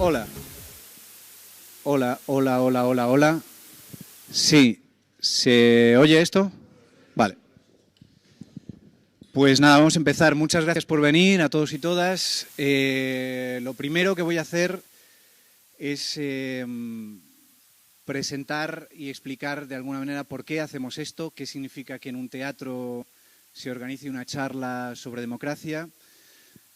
Hola. Hola, hola, hola, hola, hola. Sí, ¿se oye esto? Vale. Pues nada, vamos a empezar. Muchas gracias por venir a todos y todas. Lo primero que voy a hacer es presentar y explicar de alguna manera por qué hacemos esto, qué significa que en un teatro se organice una charla sobre democracia.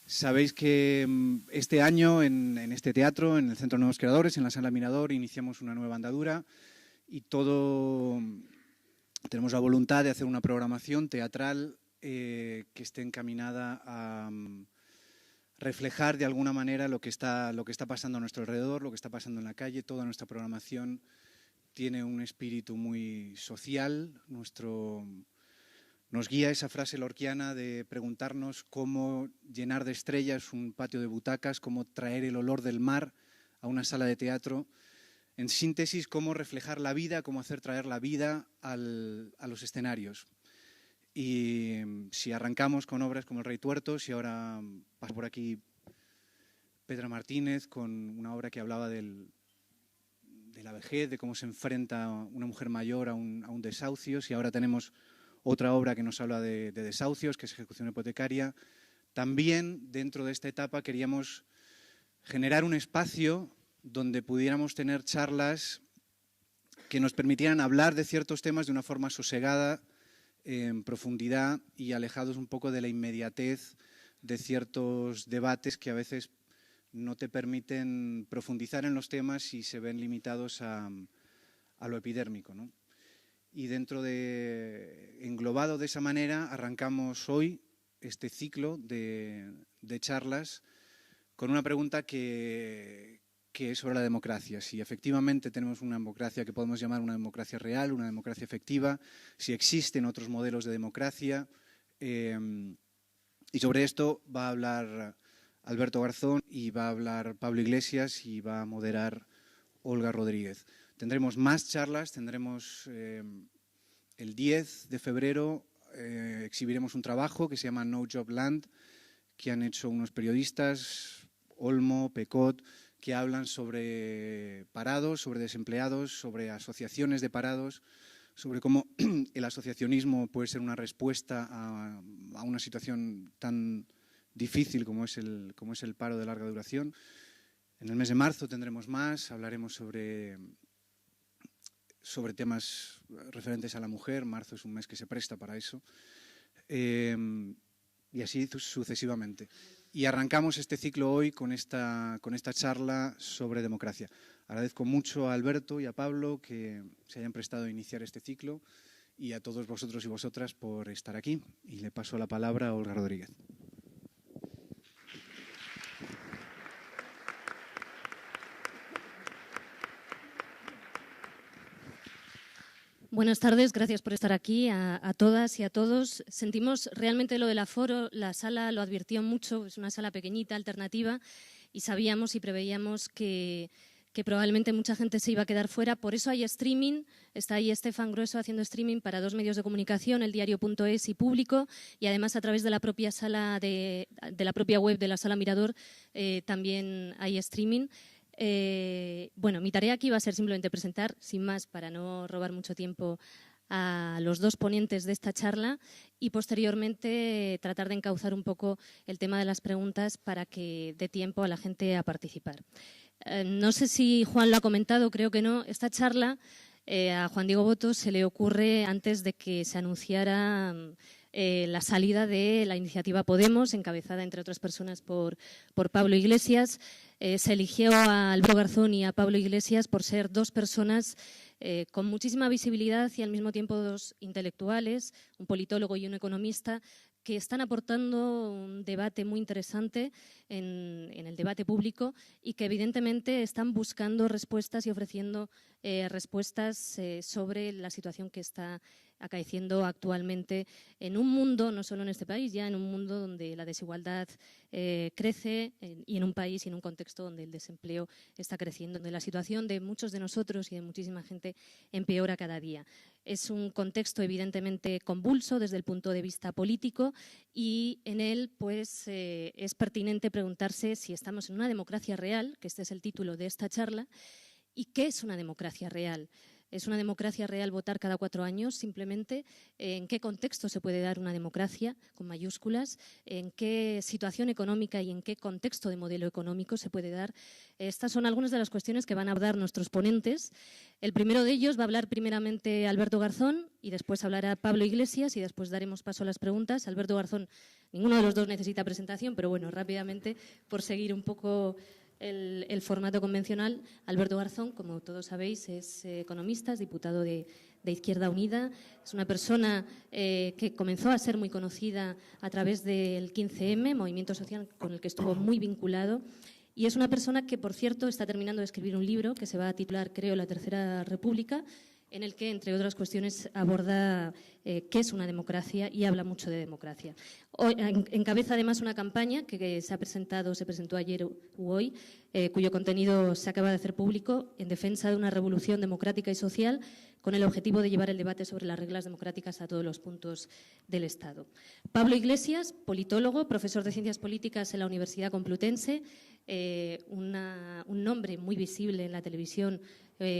Sabéis que este año en este teatro, en el Centro de Nuevos Creadores, en la Sala Mirador, iniciamos una nueva andadura y tenemos la voluntad de hacer una programación teatral que esté encaminada a reflejar de alguna manera lo que está pasando a nuestro alrededor, lo que está pasando en la calle. Toda nuestra programación tiene un espíritu muy social. Nos guía esa frase lorquiana de preguntarnos cómo llenar de estrellas un patio de butacas, cómo traer el olor del mar a una sala de teatro. En síntesis, cómo reflejar la vida, cómo hacer traer la vida a los escenarios. Y si arrancamos con obras como El Rey Tuerto, si ahora pasa por aquí Pedro Martínez con una obra que hablaba de la vejez, de cómo se enfrenta una mujer mayor a un desahucio, si ahora tenemos otra obra que nos habla de desahucios, que es Ejecución hipotecaria. También dentro de esta etapa queríamos generar un espacio donde pudiéramos tener charlas que nos permitieran hablar de ciertos temas de una forma sosegada, en profundidad y alejados un poco de la inmediatez de ciertos debates que a veces no te permiten profundizar en los temas y se ven limitados a lo epidérmico, ¿no? Y englobado de esa manera, arrancamos hoy este ciclo de charlas con una pregunta que es sobre la democracia. Si efectivamente tenemos una democracia que podemos llamar una democracia real, una democracia efectiva, si existen otros modelos de democracia. Y sobre esto va a hablar Alberto Garzón y va a hablar Pablo Iglesias y va a moderar Olga Rodríguez. Tendremos más charlas, tendremos el 10 de febrero exhibiremos un trabajo que se llama No Job Land, que han hecho unos periodistas, Olmo, Pecot, que hablan sobre parados, sobre desempleados, sobre asociaciones de parados, sobre cómo el asociacionismo puede ser una respuesta a una situación tan difícil como es el paro de larga duración. En el mes de marzo tendremos más, hablaremos sobre temas referentes a la mujer. Marzo es un mes que se presta para eso. Y así sucesivamente. Y arrancamos este ciclo hoy con esta charla sobre democracia. Agradezco mucho a Alberto y a Pablo que se hayan prestado a iniciar este ciclo y a todos vosotros y vosotras por estar aquí. Y le paso la palabra a Olga Rodríguez. Buenas tardes, gracias por estar aquí a todas y a todos. Sentimos realmente lo del aforo, la sala lo advirtió mucho, es una sala pequeñita, alternativa, y sabíamos y preveíamos que probablemente mucha gente se iba a quedar fuera. Por eso hay streaming, está ahí Estefan Grueso haciendo streaming para 2 medios de comunicación, eldiario.es y Público, y además a través de la propia sala de la propia web de la Sala Mirador también hay streaming. Bueno, mi tarea aquí va a ser simplemente presentar, sin más, para no robar mucho tiempo, a los 2 ponentes de esta charla y posteriormente tratar de encauzar un poco el tema de las preguntas para que dé tiempo a la gente a participar. No sé si Juan lo ha comentado, creo que no. Esta charla a Juan Diego Boto se le ocurre antes de que se anunciara la salida de la iniciativa Podemos, encabezada, entre otras personas, por Pablo Iglesias. Se eligió a Alberto Garzón y a Pablo Iglesias por ser 2 personas con muchísima visibilidad y al mismo tiempo 2 intelectuales, un politólogo y un economista, que están aportando un debate muy interesante en el debate público y que evidentemente están buscando respuestas y ofreciendo respuestas sobre la situación que está acaeciendo actualmente en un mundo, no solo en este país, ya en un mundo donde la desigualdad crece y en un país y en un contexto donde el desempleo está creciendo, donde la situación de muchos de nosotros y de muchísima gente empeora cada día. Es un contexto evidentemente convulso desde el punto de vista político y en él pues, es pertinente preguntarse si estamos en una democracia real, que este es el título de esta charla, y qué es una democracia real. ¿Es una democracia real votar cada 4 años simplemente? ¿En qué contexto se puede dar una democracia, con mayúsculas? ¿En qué situación económica y en qué contexto de modelo económico se puede dar? Estas son algunas de las cuestiones que van a abordar nuestros ponentes. El primero de ellos va a hablar primeramente Alberto Garzón y después hablará Pablo Iglesias y después daremos paso a las preguntas. Alberto Garzón, ninguno de los dos necesita presentación, pero bueno, rápidamente, por seguir un poco el formato convencional. Alberto Garzón, como todos sabéis, es economista, es diputado de Izquierda Unida. Es una persona que comenzó a ser muy conocida a través del 15M, movimiento social con el que estuvo muy vinculado. Y es una persona que, por cierto, está terminando de escribir un libro que se va a titular, creo, La Tercera República, en el que, entre otras cuestiones, aborda qué es una democracia y habla mucho de democracia. Hoy, encabeza además una campaña que se presentó ayer u hoy, cuyo contenido se acaba de hacer público, en defensa de una revolución democrática y social con el objetivo de llevar el debate sobre las reglas democráticas a todos los puntos del Estado. Pablo Iglesias, politólogo, profesor de Ciencias Políticas en la Universidad Complutense, un nombre muy visible en la televisión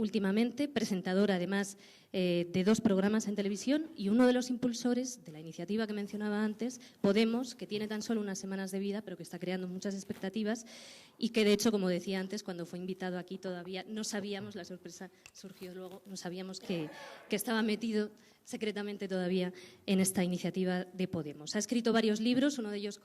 últimamente, presentador además de 2 programas en televisión y uno de los impulsores de la iniciativa que mencionaba antes, Podemos, que tiene tan solo unas semanas de vida, pero que está creando muchas expectativas y que, de hecho, como decía antes, cuando fue invitado aquí todavía no sabíamos, la sorpresa surgió luego, no sabíamos que estaba metido secretamente todavía en esta iniciativa de Podemos. Ha escrito varios libros, uno de ellos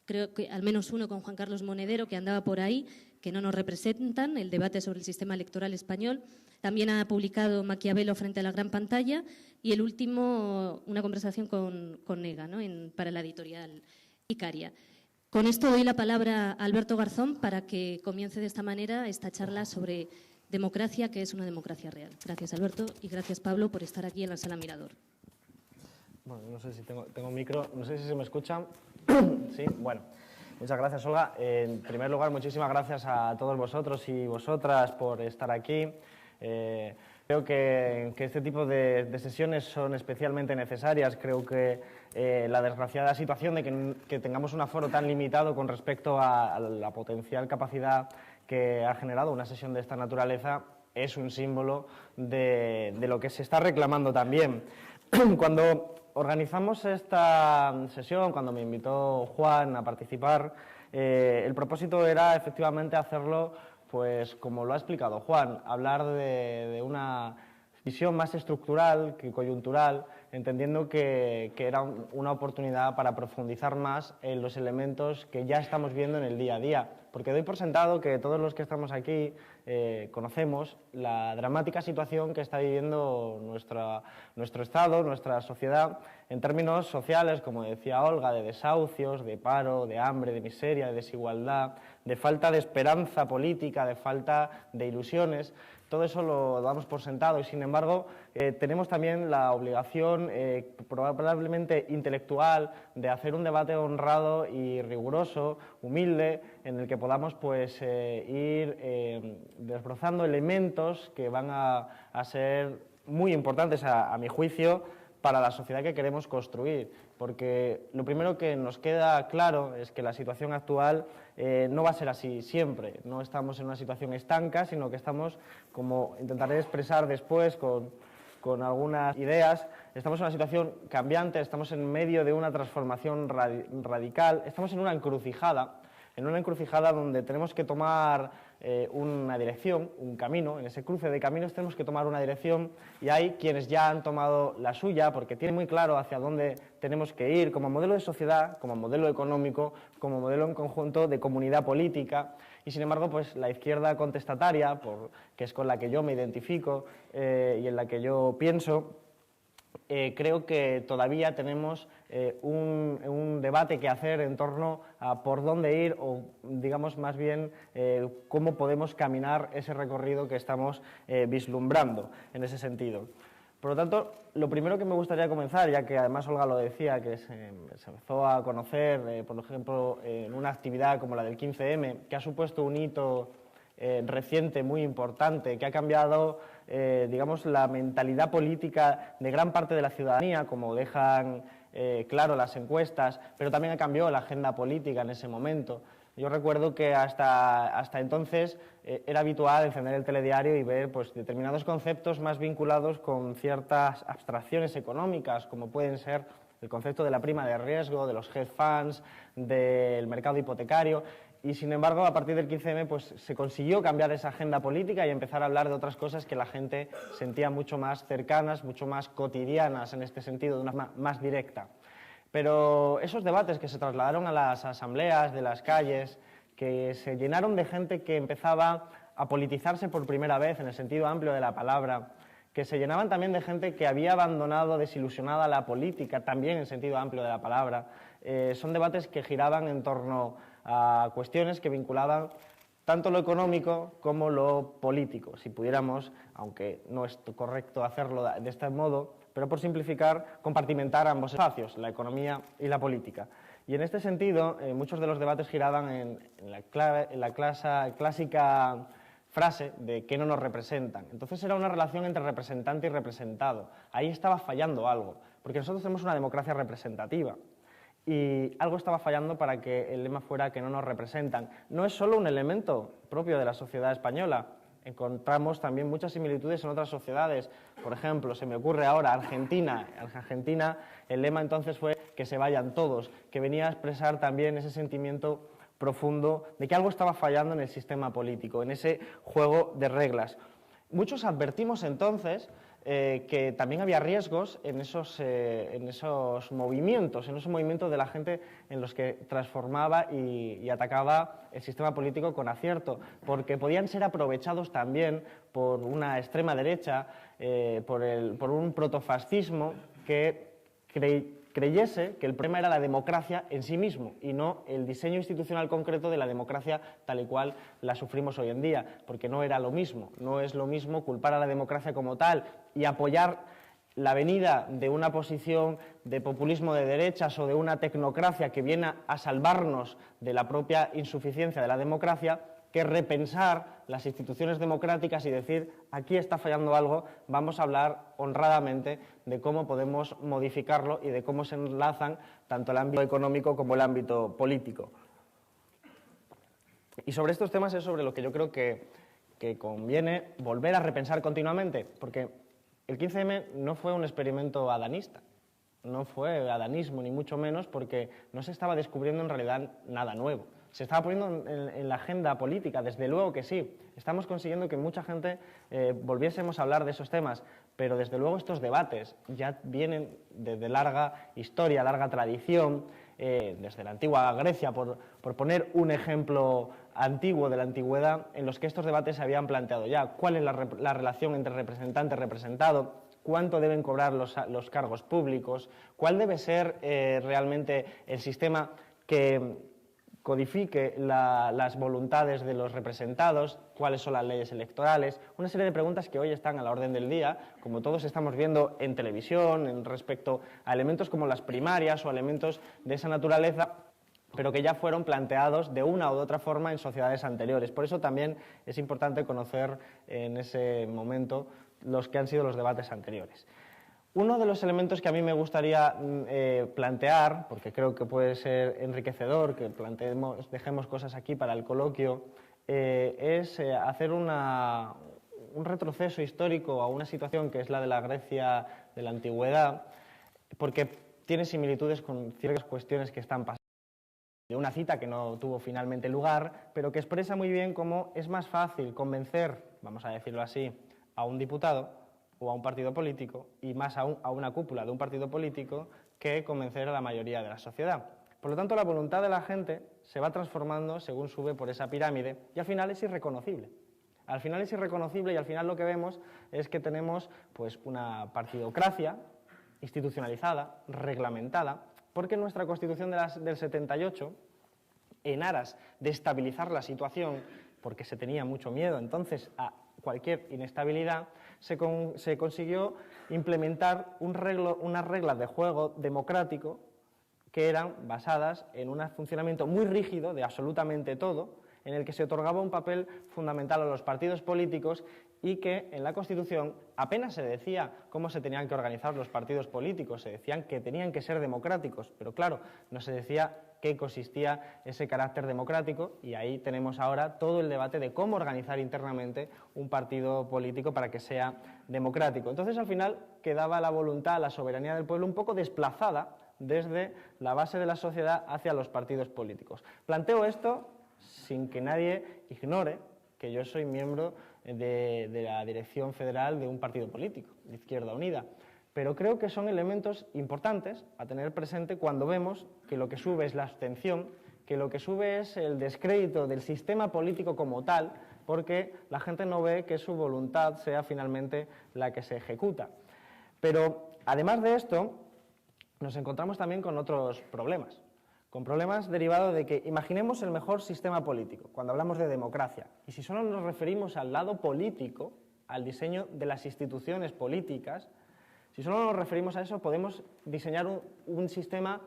creo que al menos uno con Juan Carlos Monedero, que andaba por ahí, que no nos representan, el debate sobre el sistema electoral español. También ha publicado Maquiavelo frente a la gran pantalla y el último, una conversación con Nega, ¿no? para la editorial Icaria. Con esto doy la palabra a Alberto Garzón para que comience de esta manera esta charla sobre democracia, que es una democracia real. Gracias, Alberto, y gracias, Pablo, por estar aquí en la Sala Mirador. Bueno, no sé si tengo micro, no sé si se me escucha. Sí, bueno. Muchas gracias, Olga. En primer lugar, muchísimas gracias a todos vosotros y vosotras por estar aquí. Creo que este tipo de sesiones son especialmente necesarias. Creo que la desgraciada situación de que tengamos un aforo tan limitado con respecto a la potencial capacidad que ha generado una sesión de esta naturaleza es un símbolo de lo que se está reclamando también. Cuando organizamos esta sesión, cuando me invitó Juan a participar, el propósito era efectivamente hacerlo, pues como lo ha explicado Juan, hablar de una visión más estructural que coyuntural, entendiendo que era una oportunidad para profundizar más en los elementos que ya estamos viendo en el día a día. Porque doy por sentado que todos los que estamos aquí conocemos la dramática situación que está viviendo nuestro Estado, nuestra sociedad, en términos sociales, como decía Olga, de desahucios, de paro, de hambre, de miseria, de desigualdad, de falta de esperanza política, de falta de ilusiones. Todo eso lo damos por sentado y, sin embargo, tenemos también la obligación, probablemente intelectual, de hacer un debate honrado y riguroso, humilde, en el que podamos pues, ir desbrozando elementos que van a ser muy importantes, a mi juicio, para la sociedad que queremos construir, porque lo primero que nos queda claro es que la situación actual no va a ser así siempre. No estamos en una situación estanca, sino que estamos, como intentaré expresar después con algunas ideas, estamos en una situación cambiante, estamos en medio de una transformación radical, estamos en una encrucijada donde tenemos que tomar una dirección, un camino. En ese cruce de caminos tenemos que tomar una dirección y hay quienes ya han tomado la suya porque tienen muy claro hacia dónde tenemos que ir como modelo de sociedad, como modelo económico, como modelo en conjunto de comunidad política. Y sin embargo, pues la izquierda contestataria, que es con la que yo me identifico y en la que yo pienso, creo que todavía tenemos un debate que hacer en torno a por dónde ir o, digamos, más bien cómo podemos caminar ese recorrido que estamos vislumbrando en ese sentido. Por lo tanto, lo primero que me gustaría comenzar, ya que además Olga lo decía, que se empezó a conocer, por ejemplo, en una actividad como la del 15M, que ha supuesto un hito reciente muy importante, que ha cambiado, digamos, la mentalidad política de gran parte de la ciudadanía, como dejan claro las encuestas, pero también ha cambiado la agenda política en ese momento. Yo recuerdo que hasta entonces era habitual encender el telediario y ver pues, determinados conceptos más vinculados con ciertas abstracciones económicas, como pueden ser el concepto de la prima de riesgo, de los hedge funds, del mercado hipotecario. Y, sin embargo, a partir del 15M pues, se consiguió cambiar esa agenda política y empezar a hablar de otras cosas que la gente sentía mucho más cercanas, mucho más cotidianas en este sentido, de una forma más directa. Pero esos debates que se trasladaron a las asambleas de las calles, que se llenaron de gente que empezaba a politizarse por primera vez en el sentido amplio de la palabra, que se llenaban también de gente que había abandonado desilusionada la política, también en sentido amplio de la palabra, son debates que giraban en torno a cuestiones que vinculaban tanto lo económico como lo político, si pudiéramos, aunque no es correcto hacerlo de este modo, pero por simplificar, compartimentar ambos espacios, la economía y la política. Y en este sentido, muchos de los debates giraban en la clásica frase de ¿qué no nos representan? Entonces era una relación entre representante y representado. Ahí estaba fallando algo, porque nosotros tenemos una democracia representativa y algo estaba fallando para que el lema fuera que no nos representan. No es solo un elemento propio de la sociedad española, encontramos también muchas similitudes en otras sociedades. Por ejemplo, se me ocurre ahora Argentina. En Argentina el lema entonces fue que se vayan todos, que venía a expresar también ese sentimiento profundo de que algo estaba fallando en el sistema político, en ese juego de reglas. Muchos advertimos entonces que también había riesgos en esos movimientos de la gente en los que transformaba y atacaba el sistema político con acierto, porque podían ser aprovechados también por una extrema derecha, por un protofascismo que creyese que el problema era la democracia en sí mismo y no el diseño institucional concreto de la democracia tal y cual la sufrimos hoy en día, porque no era lo mismo, no es lo mismo culpar a la democracia como tal y apoyar la venida de una posición de populismo de derechas o de una tecnocracia que viene a salvarnos de la propia insuficiencia de la democracia, que repensar las instituciones democráticas y decir, aquí está fallando algo, vamos a hablar honradamente de cómo podemos modificarlo y de cómo se enlazan tanto el ámbito económico como el ámbito político. Y sobre estos temas es sobre lo que yo creo que conviene volver a repensar continuamente, porque el 15M no fue un experimento adanista, no fue adanismo ni mucho menos, porque no se estaba descubriendo en realidad nada nuevo. Se estaba poniendo en la agenda política, desde luego que sí. Estamos consiguiendo que mucha gente volviésemos a hablar de esos temas, pero desde luego estos debates ya vienen desde larga historia, larga tradición, desde la antigua Grecia, por poner un ejemplo antiguo de la antigüedad, en los que estos debates se habían planteado ya. ¿Cuál es la relación entre representante y representado? ¿Cuánto deben cobrar los cargos públicos? ¿Cuál debe ser realmente el sistema que codifique las voluntades de los representados, cuáles son las leyes electorales, una serie de preguntas que hoy están a la orden del día, como todos estamos viendo en televisión, en respecto a elementos como las primarias o elementos de esa naturaleza, pero que ya fueron planteados de una u otra forma en sociedades anteriores. Por eso también es importante conocer en ese momento los que han sido los debates anteriores. Uno de los elementos que a mí me gustaría plantear, porque creo que puede ser enriquecedor, que dejemos cosas aquí para el coloquio, es hacer un retroceso histórico a una situación que es la de la Grecia de la antigüedad, porque tiene similitudes con ciertas cuestiones que están pasando. De una cita que no tuvo finalmente lugar, pero que expresa muy bien cómo es más fácil convencer, vamos a decirlo así, a un diputado o a un partido político, y más aún a una cúpula de un partido político, que convencer a la mayoría de la sociedad. Por lo tanto, la voluntad de la gente se va transformando según sube por esa pirámide y al final es irreconocible. Al final es irreconocible y al final lo que vemos es que tenemos pues, una partidocracia institucionalizada, reglamentada, porque nuestra Constitución del 78, en aras de estabilizar la situación, porque se tenía mucho miedo entonces a cualquier inestabilidad, se consiguió implementar unas reglas de juego democrático que eran basadas en un funcionamiento muy rígido de absolutamente todo, en el que se otorgaba un papel fundamental a los partidos políticos y que en la Constitución apenas se decía cómo se tenían que organizar los partidos políticos, se decían que tenían que ser democráticos, pero claro, no se decía qué consistía ese carácter democrático, y ahí tenemos ahora todo el debate de cómo organizar internamente un partido político para que sea democrático. Entonces, al final, quedaba la voluntad, la soberanía del pueblo un poco desplazada desde la base de la sociedad hacia los partidos políticos. Planteo esto sin que nadie ignore que yo soy miembro de la dirección federal de un partido político, de Izquierda Unida, pero creo que son elementos importantes a tener presente cuando vemos que lo que sube es la abstención, que lo que sube es el descrédito del sistema político como tal, porque la gente no ve que su voluntad sea finalmente la que se ejecuta. Pero además de esto, nos encontramos también con otros problemas. Con problemas derivados de que imaginemos el mejor sistema político, cuando hablamos de democracia, y si solo nos referimos al lado político, al diseño de las instituciones políticas, si solo nos referimos a eso, podemos diseñar un sistema,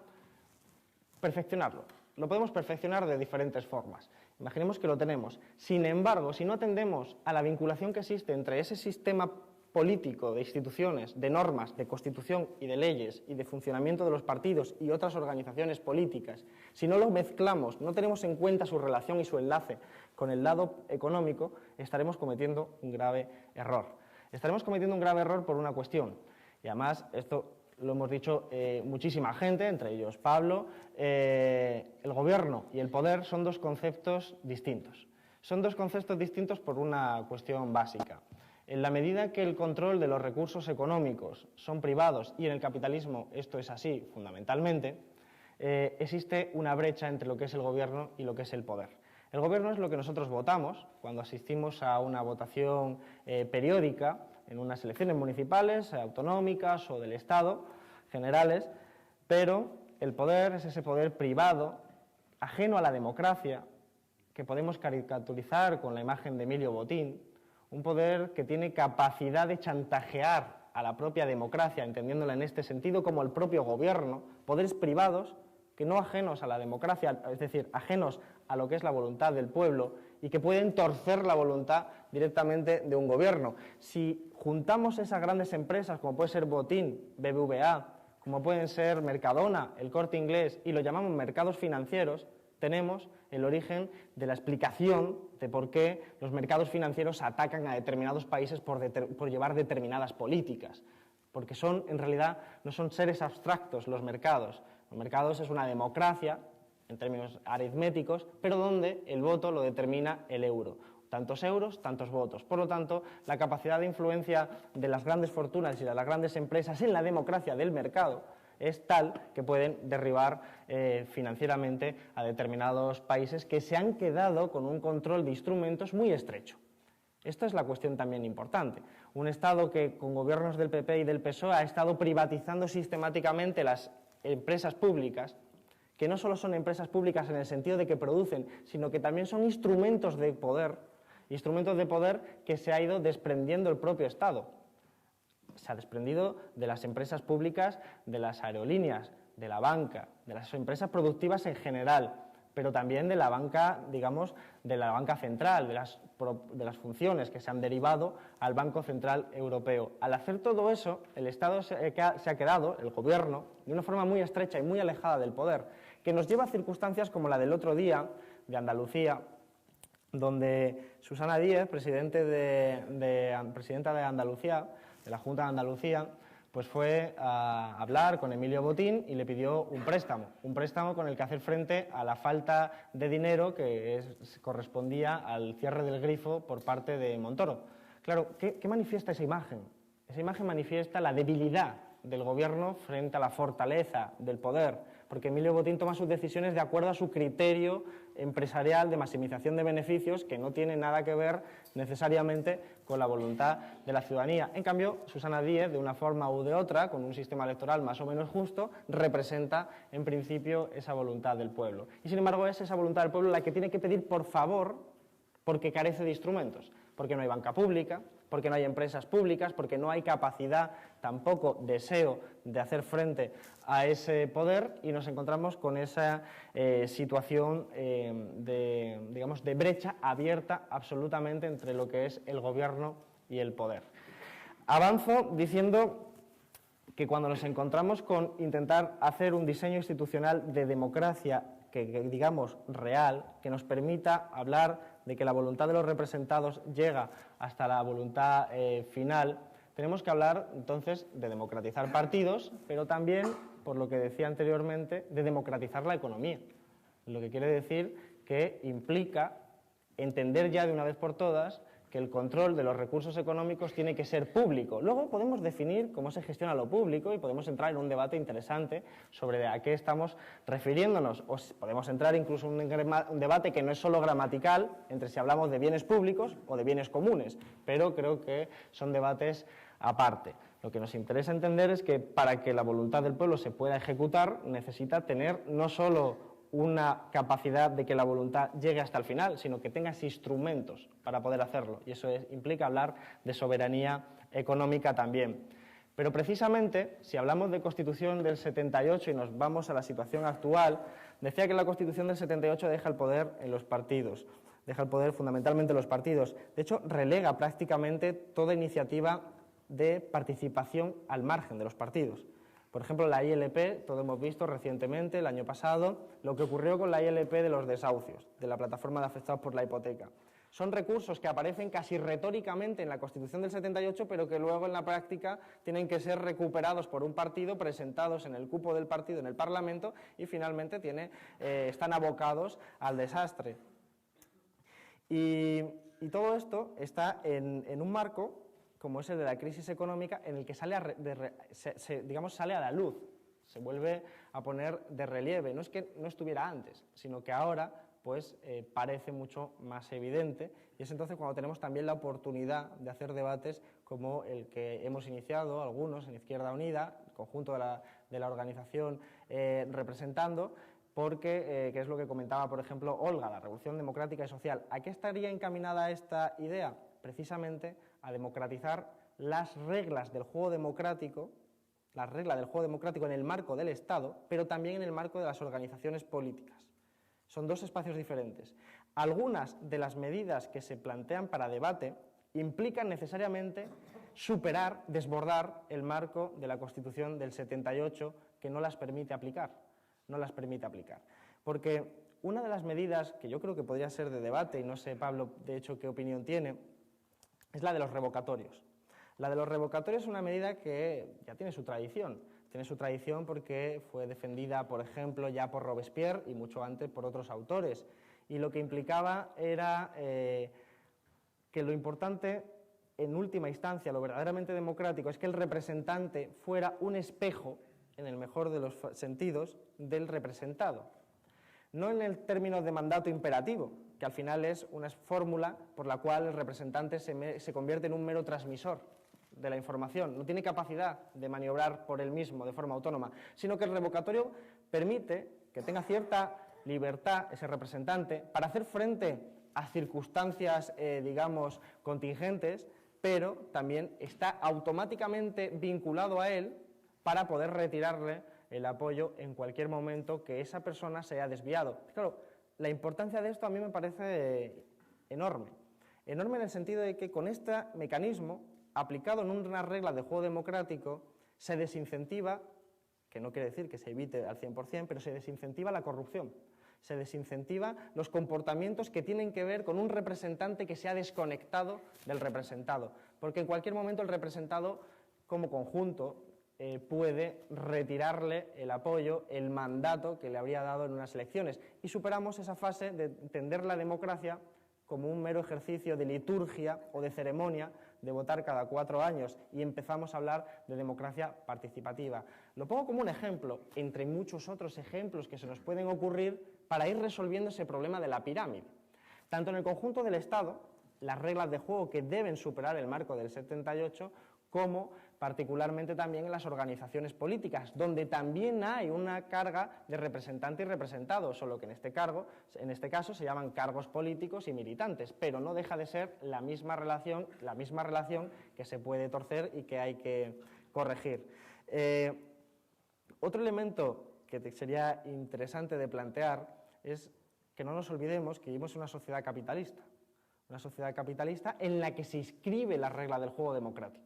perfeccionarlo. Lo podemos perfeccionar de diferentes formas. Imaginemos que lo tenemos. Sin embargo, si no atendemos a la vinculación que existe entre ese sistema político, de instituciones, de normas, de constitución y de leyes y de funcionamiento de los partidos y otras organizaciones políticas, si no lo mezclamos, no tenemos en cuenta su relación y su enlace con el lado económico, estaremos cometiendo un grave error. Estaremos cometiendo un grave error por una cuestión, y además esto lo hemos dicho muchísima gente, entre ellos Pablo. El gobierno y el poder son dos conceptos distintos. Son dos conceptos distintos por una cuestión básica. En la medida que el control de los recursos económicos son privados, y en el capitalismo esto es así fundamentalmente, existe una brecha entre lo que es el gobierno y lo que es el poder. El gobierno es lo que nosotros votamos cuando asistimos a una votación periódica en unas elecciones municipales, autonómicas o del Estado, generales, pero el poder es ese poder privado, ajeno a la democracia, que podemos caricaturizar con la imagen de Emilio Botín, un poder que tiene capacidad de chantajear a la propia democracia, entendiéndola en este sentido como el propio gobierno, poderes privados que no ajenos a la democracia, es decir, ajenos a lo que es la voluntad del pueblo y que pueden torcer la voluntad directamente de un gobierno. Si juntamos esas grandes empresas, como puede ser Botín, BBVA, como pueden ser Mercadona, El Corte Inglés, y lo llamamos mercados financieros, tenemos el origen de la explicación de por qué los mercados financieros atacan a determinados países por llevar determinadas políticas. Porque en realidad, no son seres abstractos los mercados. Los mercados es una democracia, en términos aritméticos, pero donde el voto lo determina el euro. Tantos euros, tantos votos. Por lo tanto, la capacidad de influencia de las grandes fortunas y de las grandes empresas en la democracia del mercado es tal que pueden derribar financieramente a determinados países que se han quedado con un control de instrumentos muy estrecho. Esta es la cuestión también importante. Un Estado que con gobiernos del PP y del PSOE ha estado privatizando sistemáticamente las empresas públicas, que no solo son empresas públicas en el sentido de que producen, sino que también son instrumentos de poder que se ha ido desprendiendo el propio Estado. Se ha desprendido de las empresas públicas, de las aerolíneas, de la banca, de las empresas productivas en general, pero también de la banca, digamos, de la banca central, de las funciones que se han derivado al Banco Central Europeo. Al hacer todo eso, el Estado se ha quedado, el gobierno, de una forma muy estrecha y muy alejada del poder, que nos lleva a circunstancias como la del otro día de Andalucía, donde Susana Díez, presidenta de Andalucía, de la Junta de Andalucía, pues fue a hablar con Emilio Botín y le pidió un préstamo con el que hacer frente a la falta de dinero que correspondía al cierre del grifo por parte de Montoro. Claro, ¿qué manifiesta esa imagen? Esa imagen manifiesta la debilidad del gobierno frente a la fortaleza del poder, porque Emilio Botín toma sus decisiones de acuerdo a su criterio empresarial de maximización de beneficios que no tiene nada que ver necesariamente con la voluntad de la ciudadanía. En cambio, Susana Díez, de una forma u de otra, con un sistema electoral más o menos justo, representa en principio esa voluntad del pueblo. Y sin embargo es esa voluntad del pueblo la que tiene que pedir por favor porque carece de instrumentos, porque no hay banca pública, porque no hay empresas públicas, porque no hay capacidad, tampoco deseo de hacer frente a ese poder y nos encontramos con esa situación de brecha abierta absolutamente entre lo que es el gobierno y el poder. Avanzo diciendo que cuando nos encontramos con intentar hacer un diseño institucional de democracia que digamos real, que nos permita hablar de que la voluntad de los representados llega hasta la voluntad final, tenemos que hablar entonces de democratizar partidos, pero también, por lo que decía anteriormente, de democratizar la economía. Lo que quiere decir que implica entender ya de una vez por todas que el control de los recursos económicos tiene que ser público. Luego podemos definir cómo se gestiona lo público y podemos entrar en un debate interesante sobre a qué estamos refiriéndonos. O podemos entrar incluso en un debate que no es solo gramatical entre si hablamos de bienes públicos o de bienes comunes, pero creo que son debates aparte. Lo que nos interesa entender es que para que la voluntad del pueblo se pueda ejecutar necesita tener no solo una capacidad de que la voluntad llegue hasta el final, sino que tengas instrumentos para poder hacerlo. Y eso implica hablar de soberanía económica también. Pero precisamente, si hablamos de Constitución del 78 y nos vamos a la situación actual, decía que la Constitución del 78 deja el poder en los partidos, deja el poder fundamentalmente en los partidos. De hecho, relega prácticamente toda iniciativa de participación al margen de los partidos. Por ejemplo, la ILP, todo hemos visto recientemente, el año pasado, lo que ocurrió con la ILP de los desahucios, de la plataforma de afectados por la hipoteca. Son recursos que aparecen casi retóricamente en la Constitución del 78, pero que luego en la práctica tienen que ser recuperados por un partido, presentados en el cupo del partido en el Parlamento y finalmente están abocados al desastre. Y todo esto está en un marco como es el de la crisis económica, en el que sale a la luz, se vuelve a poner de relieve. No es que no estuviera antes, sino que ahora pues, parece mucho más evidente, y es entonces cuando tenemos también la oportunidad de hacer debates como el que hemos iniciado algunos en Izquierda Unida, el conjunto de la organización representando, porque, que es lo que comentaba, por ejemplo, Olga, la Revolución Democrática y Social. ¿A qué estaría encaminada esta idea? Precisamente a democratizar las reglas del juego democrático, las reglas del juego democrático en el marco del Estado, pero también en el marco de las organizaciones políticas. Son dos espacios diferentes. Algunas de las medidas que se plantean para debate implican necesariamente superar, desbordar el marco de la Constitución del 78 que no las permite aplicar. No las permite aplicar. Porque una de las medidas que yo creo que podría ser de debate, y no sé, Pablo, de hecho, qué opinión tiene, es la de los revocatorios. La de los revocatorios es una medida que ya tiene su tradición. Tiene su tradición porque fue defendida, por ejemplo, ya por Robespierre y mucho antes por otros autores. Y lo que implicaba era que lo importante, en última instancia, lo verdaderamente democrático, es que el representante fuera un espejo, en el mejor de los sentidos, del representado. No en el término de mandato imperativo, que al final es una fórmula por la cual el representante se convierte en un mero transmisor de la información, no tiene capacidad de maniobrar por él mismo de forma autónoma, sino que el revocatorio permite que tenga cierta libertad ese representante para hacer frente a circunstancias, digamos, contingentes, pero también está automáticamente vinculado a él para poder retirarle el apoyo en cualquier momento que esa persona se haya desviado. Claro, la importancia de esto a mí me parece enorme. Enorme en el sentido de que con este mecanismo, aplicado en una regla de juego democrático, se desincentiva, que no quiere decir que se evite al 100%, pero se desincentiva la corrupción. Se desincentiva los comportamientos que tienen que ver con un representante que se ha desconectado del representado. Porque en cualquier momento el representado, como conjunto, puede retirarle el apoyo, el mandato que le habría dado en unas elecciones. Y superamos esa fase de entender la democracia como un mero ejercicio de liturgia o de ceremonia de votar cada 4 años y empezamos a hablar de democracia participativa. Lo pongo como un ejemplo, entre muchos otros ejemplos que se nos pueden ocurrir para ir resolviendo ese problema de la pirámide. Tanto en el conjunto del Estado, las reglas de juego que deben superar el marco del 78, como particularmente también en las organizaciones políticas, donde también hay una carga de representante y representado, solo que en este caso se llaman cargos políticos y militantes, pero no deja de ser la misma relación que se puede torcer y que hay que corregir. Otro elemento que sería interesante de plantear es que no nos olvidemos que vivimos en una sociedad capitalista en la que se inscribe la regla del juego democrático.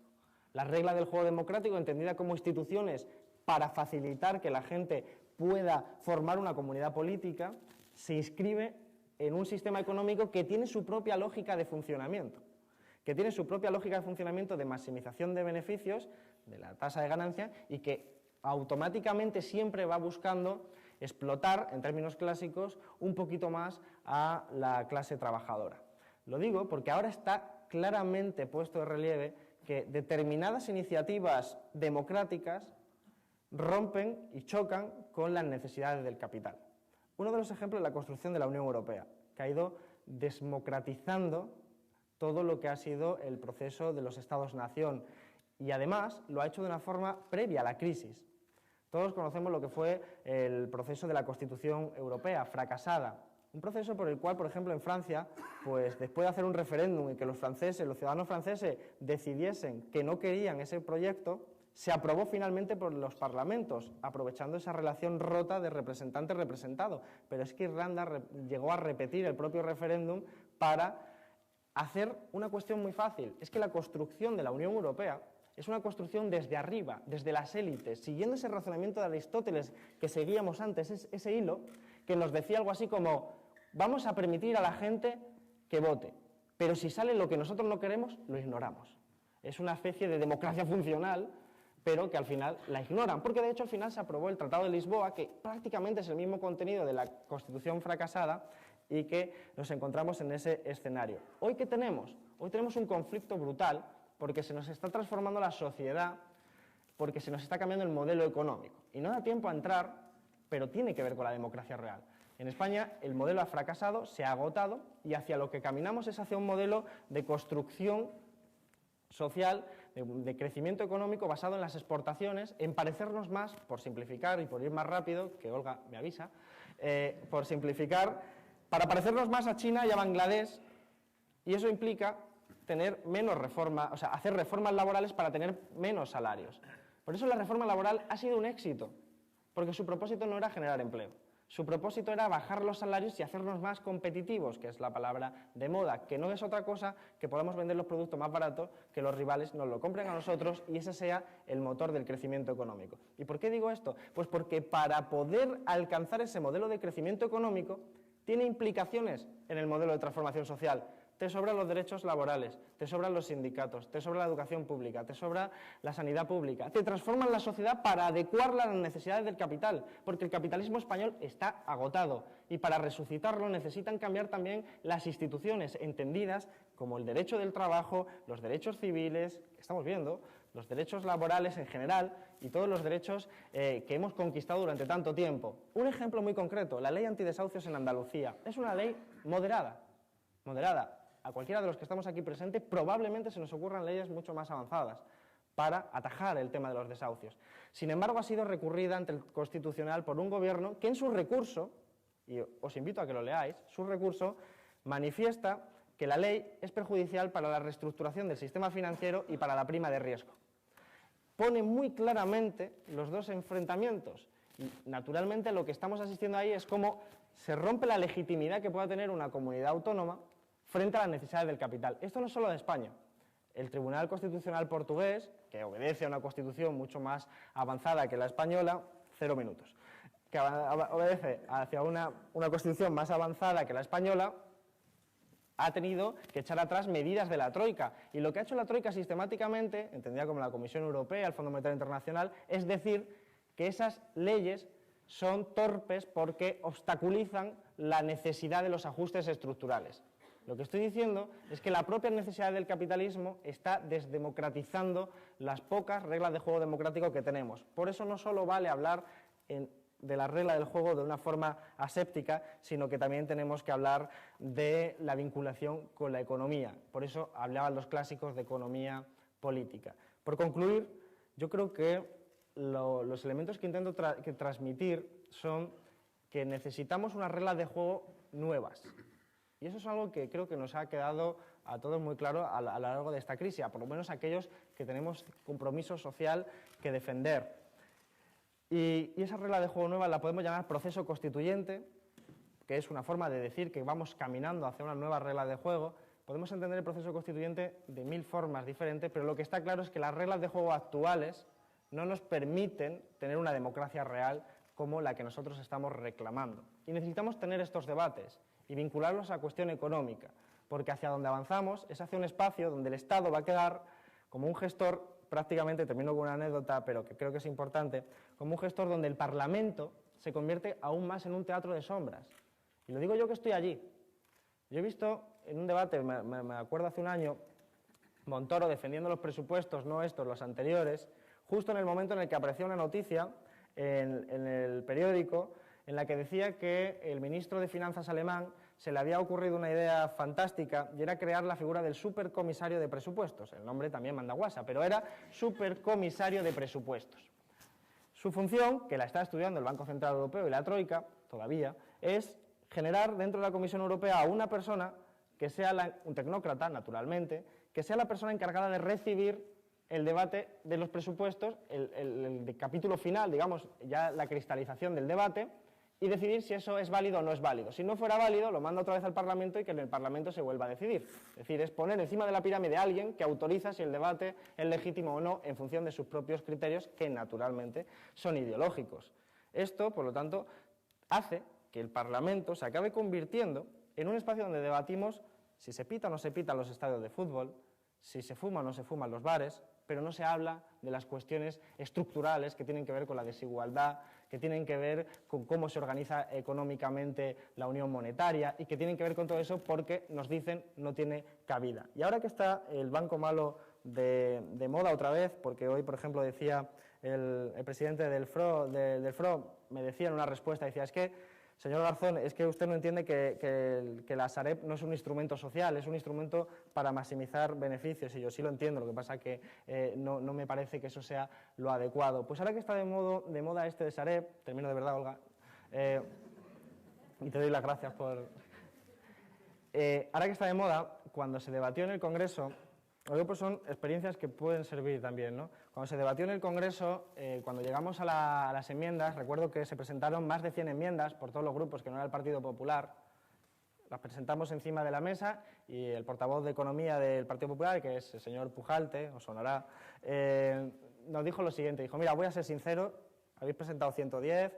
La regla del juego democrático, entendida como instituciones para facilitar que la gente pueda formar una comunidad política, se inscribe en un sistema económico que tiene su propia lógica de funcionamiento, de maximización de beneficios, de la tasa de ganancia, y que automáticamente siempre va buscando explotar, en términos clásicos, un poquito más a la clase trabajadora. Lo digo porque ahora está claramente puesto de relieve que determinadas iniciativas democráticas rompen y chocan con las necesidades del capital. Uno de los ejemplos es la construcción de la Unión Europea, que ha ido democratizando todo lo que ha sido el proceso de los Estados-nación, y además lo ha hecho de una forma previa a la crisis. Todos conocemos lo que fue el proceso de la Constitución Europea, fracasada. Un proceso por el cual, por ejemplo, en Francia, pues después de hacer un referéndum y que los ciudadanos franceses decidiesen que no querían ese proyecto, se aprobó finalmente por los parlamentos, aprovechando esa relación rota de representante-representado. Pero es que Irlanda llegó a repetir el propio referéndum para hacer una cuestión muy fácil. Es que la construcción de la Unión Europea es una construcción desde arriba, desde las élites, siguiendo ese razonamiento de Aristóteles que seguíamos antes, ese hilo, que nos decía algo así como: vamos a permitir a la gente que vote, pero si sale lo que nosotros no queremos, lo ignoramos. Es una especie de democracia funcional, pero que al final la ignoran, porque de hecho al final se aprobó el Tratado de Lisboa, que prácticamente es el mismo contenido de la Constitución fracasada, y que nos encontramos en ese escenario. ¿Hoy qué tenemos? Hoy tenemos un conflicto brutal, porque se nos está transformando la sociedad, porque se nos está cambiando el modelo económico. Y no da tiempo a entrar, pero tiene que ver con la democracia real. En España el modelo ha fracasado, se ha agotado, y hacia lo que caminamos es hacia un modelo de construcción social, de crecimiento económico basado en las exportaciones, en parecernos más, por simplificar y por ir más rápido, que Olga me avisa, por simplificar, para parecernos más a China y a Bangladesh, y eso implica tener menos reforma, o sea, hacer reformas laborales para tener menos salarios. Por eso la reforma laboral ha sido un éxito, porque su propósito no era generar empleo. Su propósito era bajar los salarios y hacernos más competitivos, que es la palabra de moda, que no es otra cosa que podamos vender los productos más baratos, que los rivales nos lo compren a nosotros y ese sea el motor del crecimiento económico. ¿Y por qué digo esto? Pues porque para poder alcanzar ese modelo de crecimiento económico tiene implicaciones en el modelo de transformación social. Te sobran los derechos laborales, te sobran los sindicatos, te sobra la educación pública, te sobra la sanidad pública. Te transforman la sociedad para adecuarla a las necesidades del capital, porque el capitalismo español está agotado y para resucitarlo necesitan cambiar también las instituciones entendidas como el derecho del trabajo, los derechos civiles, que estamos viendo, los derechos laborales en general y todos los derechos que hemos conquistado durante tanto tiempo. Un ejemplo muy concreto, la ley antidesahucios en Andalucía. Es una ley moderada. A cualquiera de los que estamos aquí presentes probablemente se nos ocurran leyes mucho más avanzadas para atajar el tema de los desahucios. Sin embargo, ha sido recurrida ante el Constitucional por un gobierno que en su recurso, y os invito a que lo leáis, su recurso manifiesta que la ley es perjudicial para la reestructuración del sistema financiero y para la prima de riesgo. Pone muy claramente los dos enfrentamientos y, naturalmente, lo que estamos asistiendo ahí es cómo se rompe la legitimidad que pueda tener una comunidad autónoma frente a las necesidades del capital. Esto no es solo de España. El Tribunal Constitucional portugués, que obedece a una constitución mucho más avanzada que la española, 0 minutos, que obedece hacia una constitución más avanzada que la española, ha tenido que echar atrás medidas de la Troika. Y lo que ha hecho la Troika sistemáticamente, entendida como la Comisión Europea, el Fondo Monetario Internacional, es decir que esas leyes son torpes porque obstaculizan la necesidad de los ajustes estructurales. Lo que estoy diciendo es que la propia necesidad del capitalismo está desdemocratizando las pocas reglas de juego democrático que tenemos. Por eso no solo vale hablar en de la regla del juego de una forma aséptica, sino que también tenemos que hablar de la vinculación con la economía. Por eso hablaban los clásicos de economía política. Por concluir, yo creo que los elementos que intento transmitir son que necesitamos unas reglas de juego nuevas. Y eso es algo que creo que nos ha quedado a todos muy claro a lo largo de esta crisis, por lo menos aquellos que tenemos compromiso social que defender. Y esa regla de juego nueva la podemos llamar proceso constituyente, que es una forma de decir que vamos caminando hacia una nueva regla de juego. Podemos entender el proceso constituyente de 1000 formas diferentes, pero lo que está claro es que las reglas de juego actuales no nos permiten tener una democracia real como la que nosotros estamos reclamando. Y necesitamos tener estos debates y vincularlos a la cuestión económica, porque hacia donde avanzamos es hacia un espacio donde el Estado va a quedar como un gestor, prácticamente, termino con una anécdota, pero que creo que es importante, como un gestor donde el Parlamento se convierte aún más en un teatro de sombras. Y lo digo yo que estoy allí. Yo he visto en un debate, me acuerdo hace un año, Montoro defendiendo los presupuestos, no estos, los anteriores, justo en el momento en el que apareció una noticia en el periódico en la que decía que el ministro de Finanzas alemán se le había ocurrido una idea fantástica y era crear la figura del supercomisario de presupuestos. El nombre también manda guasa, pero era supercomisario de presupuestos. Su función, que la está estudiando el Banco Central Europeo y la Troika, todavía, es generar dentro de la Comisión Europea a una persona que sea un tecnócrata, naturalmente, que sea la persona encargada de recibir el debate de los presupuestos, el capítulo final, digamos, ya la cristalización del debate, y decidir si eso es válido o no es válido. Si no fuera válido, lo manda otra vez al Parlamento y que en el Parlamento se vuelva a decidir. Es decir, es poner encima de la pirámide a alguien que autoriza si el debate es legítimo o no en función de sus propios criterios, que naturalmente son ideológicos. Esto, por lo tanto, hace que el Parlamento se acabe convirtiendo en un espacio donde debatimos si se pita o no se pita los estadios de fútbol, si se fuma o no se fuma en los bares, pero no se habla de las cuestiones estructurales que tienen que ver con la desigualdad, que tienen que ver con cómo se organiza económicamente la unión monetaria y que tienen que ver con todo eso porque nos dicen no tiene cabida. Y ahora que está el banco malo de moda otra vez, porque hoy, por ejemplo, decía el presidente del FRO, me decía en una respuesta, decía, es que señor Garzón, es que usted no entiende que la Sareb no es un instrumento social, es un instrumento para maximizar beneficios, y yo sí lo entiendo, lo que pasa es que no me parece que eso sea lo adecuado. Pues ahora que está de moda este de Sareb, termino de verdad, Olga, y te doy las gracias por... ahora que está de moda, cuando se debatió en el Congreso, pues son experiencias que pueden servir también, ¿no? Cuando se debatió en el Congreso, cuando llegamos a las enmiendas, recuerdo que se presentaron más de 100 enmiendas por todos los grupos, que no era el Partido Popular. Las presentamos encima de la mesa y el portavoz de Economía del Partido Popular, que es el señor Pujalte, os sonará, nos dijo lo siguiente, dijo, mira, voy a ser sincero, habéis presentado 110,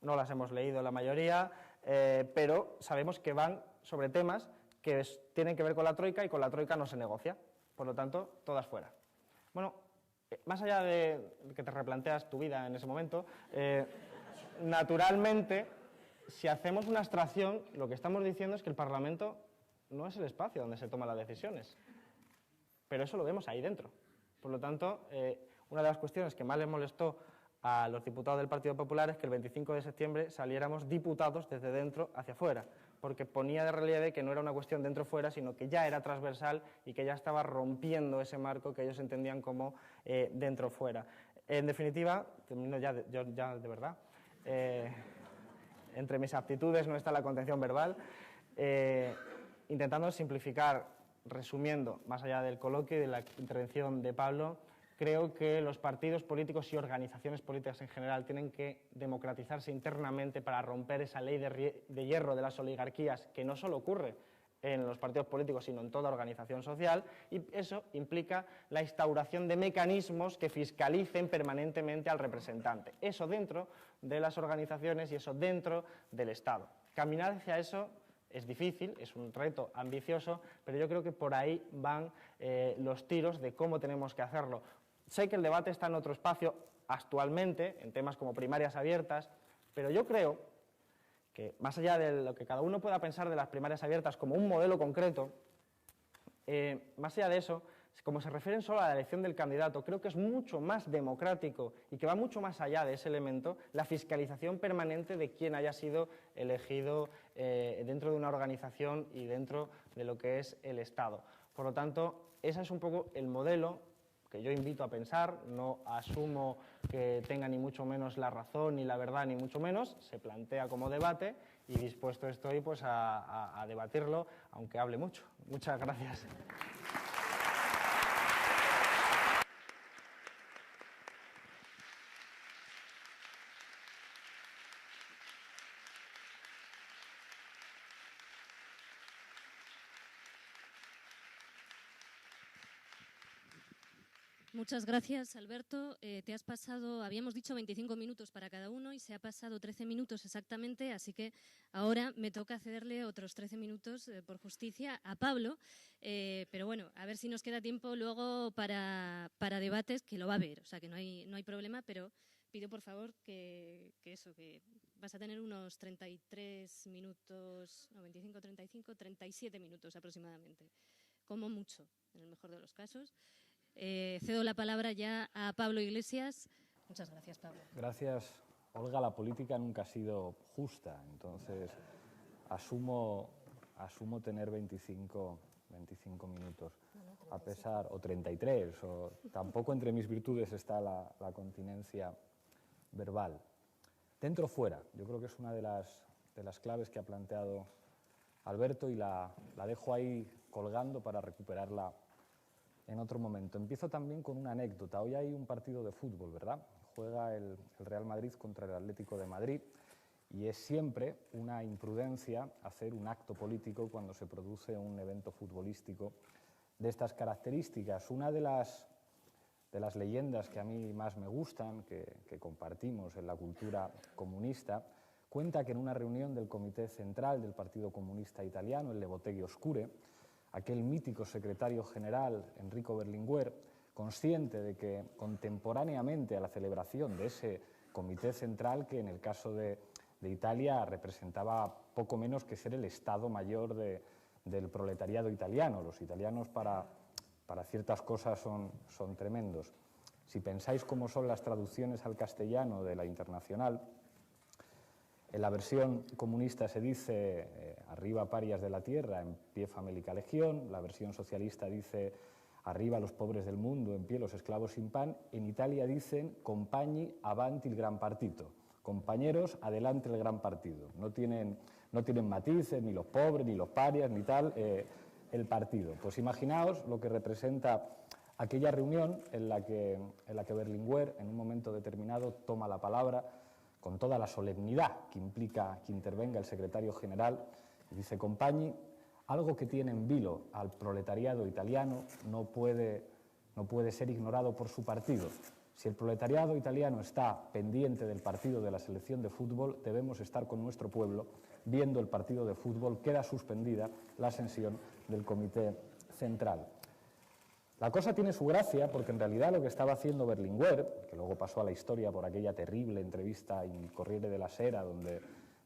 no las hemos leído la mayoría, pero sabemos que van sobre temas que tienen que ver con la Troika y con la Troika no se negocia. Por lo tanto, todas fuera. Bueno, más allá de que te replanteas tu vida en ese momento, naturalmente, si hacemos una abstracción, lo que estamos diciendo es que el Parlamento no es el espacio donde se toman las decisiones. Pero eso lo vemos ahí dentro. Por lo tanto, una de las cuestiones que más les molestó a los diputados del Partido Popular es que el 25 de septiembre saliéramos diputados desde dentro hacia afuera, porque ponía de relieve que no era una cuestión dentro-fuera, sino que ya era transversal y que ya estaba rompiendo ese marco que ellos entendían como dentro-fuera. En definitiva, termino ya de verdad, entre mis aptitudes no está la contención verbal, intentando simplificar, resumiendo, más allá del coloquio y de la intervención de Pablo, creo que los partidos políticos y organizaciones políticas en general tienen que democratizarse internamente para romper esa ley de hierro de las oligarquías, que no solo ocurre en los partidos políticos, sino en toda organización social, y eso implica la instauración de mecanismos que fiscalicen permanentemente al representante. Eso dentro de las organizaciones y eso dentro del Estado. Caminar hacia eso es difícil, es un reto ambicioso, pero yo creo que por ahí van los tiros de cómo tenemos que hacerlo. Sé que el debate está en otro espacio actualmente, en temas como primarias abiertas, pero yo creo que más allá de lo que cada uno pueda pensar de las primarias abiertas como un modelo concreto, más allá de eso, como se refieren solo a la elección del candidato, creo que es mucho más democrático y que va mucho más allá de ese elemento la fiscalización permanente de quien haya sido elegido dentro de una organización y dentro de lo que es el Estado. Por lo tanto, ese es un poco el modelo que yo invito a pensar. No asumo que tenga ni mucho menos la razón ni la verdad, ni mucho menos, se plantea como debate y dispuesto estoy pues a debatirlo, aunque hable mucho. Muchas gracias. Muchas gracias, Alberto. Te has pasado, habíamos dicho 25 minutos para cada uno y se ha pasado 13 minutos exactamente, así que ahora me toca cederle otros 13 minutos por justicia a Pablo. Pero bueno, a ver si nos queda tiempo luego para debates, que lo va a haber, o sea que no hay problema, pero pido por favor que vas a tener unos 33 minutos, no, 25, 35, 37 minutos aproximadamente, como mucho, en el mejor de los casos. Cedo la palabra ya a Pablo Iglesias. Muchas gracias, Pablo. Gracias, Olga. La política nunca ha sido justa, entonces asumo tener 25 minutos, a pesar, o 33, o tampoco entre mis virtudes está la continencia verbal. Dentro o fuera, yo creo que es una de las claves que ha planteado Alberto y la dejo ahí colgando para recuperarla en otro momento. Empiezo también con una anécdota. Hoy hay un partido de fútbol, ¿verdad? Juega el Real Madrid contra el Atlético de Madrid y es siempre una imprudencia hacer un acto político cuando se produce un evento futbolístico de estas características. Una de las leyendas que a mí más me gustan, que compartimos en la cultura comunista, cuenta que en una reunión del Comité Central del Partido Comunista Italiano, el Le Botteghe Oscure, aquel mítico secretario general, Enrico Berlinguer, consciente de que contemporáneamente a la celebración de ese comité central, que en el caso de Italia representaba poco menos que ser el Estado Mayor del proletariado italiano. Los italianos para ciertas cosas son tremendos. Si pensáis cómo son las traducciones al castellano de la Internacional, en la versión comunista se dice arriba parias de la tierra, en pie famélica legión. La versión socialista dice arriba los pobres del mundo, en pie los esclavos sin pan. En Italia dicen compagni avanti il gran partito. Compañeros, adelante el gran partido. No tienen matices, ni los pobres, ni los parias, ni tal, el partido. Pues imaginaos lo que representa aquella reunión en la que Berlinguer, en un momento determinado, toma la palabra con toda la solemnidad que implica que intervenga el secretario general, y dice: compagni, algo que tiene en vilo al proletariado italiano no puede ser ignorado por su partido. Si el proletariado italiano está pendiente del partido de la selección de fútbol, debemos estar con nuestro pueblo viendo el partido de fútbol. Queda suspendida la sesión del Comité Central. La cosa tiene su gracia porque en realidad lo que estaba haciendo Berlinguer, que luego pasó a la historia por aquella terrible entrevista en Corriere della Sera, donde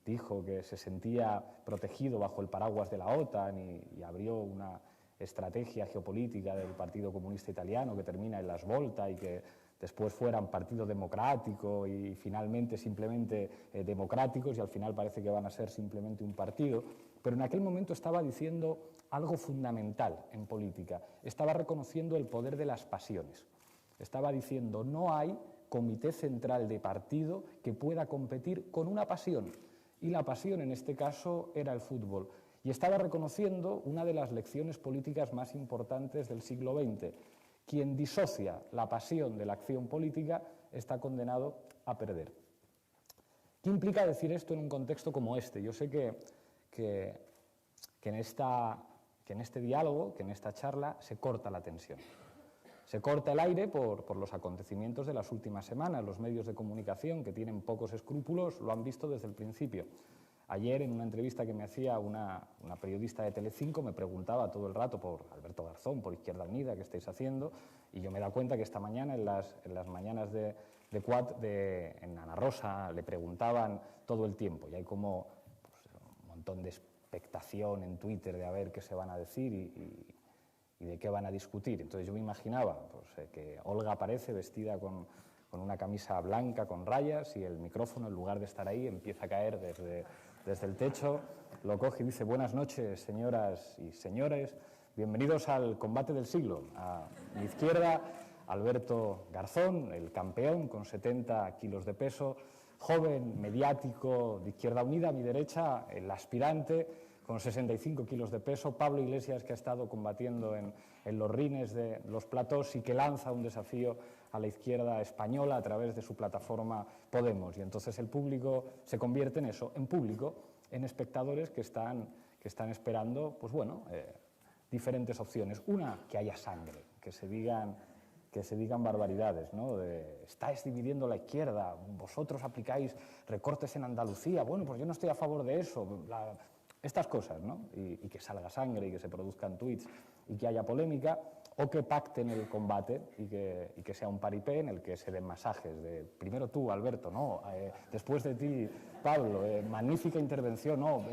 dijo que se sentía protegido bajo el paraguas de la OTAN y abrió una estrategia geopolítica del Partido Comunista Italiano que termina en la svolta y que después fueran Partido Democrático y finalmente simplemente democráticos, y al final parece que van a ser simplemente un partido. Pero en aquel momento estaba diciendo algo fundamental en política. Estaba reconociendo el poder de las pasiones. Estaba diciendo: no hay comité central de partido que pueda competir con una pasión. Y la pasión en este caso era el fútbol. Y estaba reconociendo una de las lecciones políticas más importantes del siglo XX. Quien disocia la pasión de la acción política está condenado a perder. ¿Qué implica decir esto en un contexto como este? Yo sé que en este diálogo, que en esta charla, se corta la tensión. Se corta el aire por los acontecimientos de las últimas semanas. Los medios de comunicación, que tienen pocos escrúpulos, lo han visto desde el principio. Ayer, en una entrevista que me hacía una periodista de Telecinco, me preguntaba todo el rato por Alberto Garzón, por Izquierda Unida, qué estáis haciendo, y yo me he dado cuenta que esta mañana, en las mañanas de Quad, en Ana Rosa, le preguntaban todo el tiempo, y hay como un montón de expectación en Twitter de a ver qué se van a decir, ¿Y de qué van a discutir? Entonces yo me imaginaba pues, que Olga aparece vestida con una camisa blanca con rayas y el micrófono, en lugar de estar ahí, empieza a caer desde el techo, lo coge y dice: buenas noches, señoras y señores, bienvenidos al combate del siglo. A mi izquierda, Alberto Garzón, el campeón con 70 kilos de peso, joven, mediático, de Izquierda Unida. A mi derecha, el aspirante con 65 kilos de peso, Pablo Iglesias, que ha estado combatiendo en los rines de los platós y que lanza un desafío a la izquierda española a través de su plataforma Podemos. Y entonces el público se convierte en eso, en público, en espectadores que están esperando, pues bueno, diferentes opciones. Una, que haya sangre, que se digan barbaridades, ¿no? Estáis dividiendo la izquierda, vosotros aplicáis recortes en Andalucía, bueno, pues yo no estoy a favor de eso, estas cosas, ¿no? Y que salga sangre y que se produzcan tuits y que haya polémica, o que pacten el combate y que sea un paripé en el que se den masajes de primero tú, Alberto, no, después de ti, Pablo, magnífica intervención, no,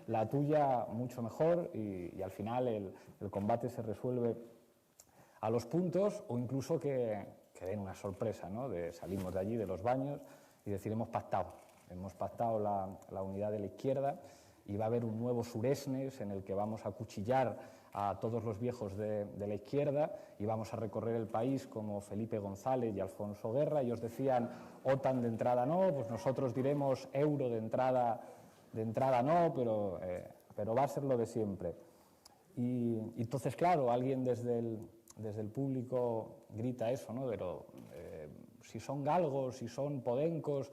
la tuya mucho mejor, y al final el combate se resuelve a los puntos, o incluso que den una sorpresa, ¿no? Salimos de allí, de los baños, y decir: hemos pactado la unidad de la izquierda, y va a haber un nuevo Suresnes en el que vamos a acuchillar a todos los viejos de la izquierda y vamos a recorrer el país como Felipe González y Alfonso Guerra. Ellos decían: OTAN de entrada no, pues nosotros diremos euro de entrada no, pero va a ser lo de siempre. Y entonces, claro, alguien desde el público grita eso, ¿no? Pero si son galgos, si son podencos,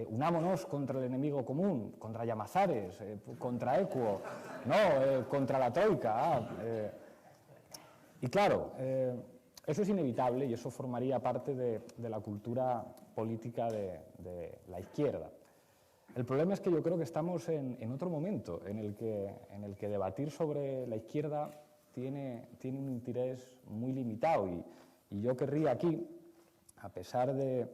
unámonos contra el enemigo común, contra Llamazares, contra Equo, no, contra la Troika. Y claro, eso es inevitable y eso formaría parte de la cultura política de la izquierda. El problema es que yo creo que estamos en otro momento en el que debatir sobre la izquierda tiene un interés muy limitado, y yo querría aquí, a pesar de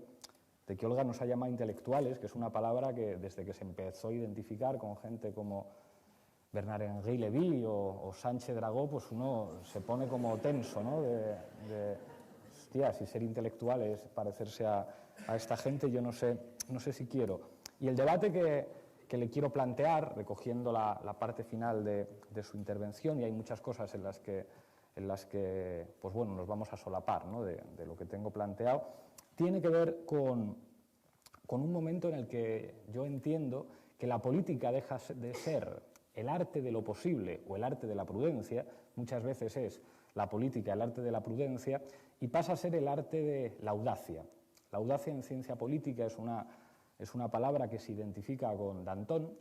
que Olga nos ha llamado intelectuales, que es una palabra que desde que se empezó a identificar con gente como Bernard-Henri Lévy o Sánchez Dragó, pues uno se pone como tenso, ¿no? Hostia, si ser intelectual es parecerse a esta gente, yo no sé si quiero. Y el debate que le quiero plantear, recogiendo la parte final de su intervención, y hay muchas cosas en las que pues bueno, nos vamos a solapar, ¿no? de lo que tengo planteado, tiene que ver con un momento en el que yo entiendo que la política deja de ser el arte de lo posible o el arte de la prudencia, muchas veces es la política el arte de la prudencia, y pasa a ser el arte de la audacia. La audacia en ciencia política es una palabra que se identifica con Danton,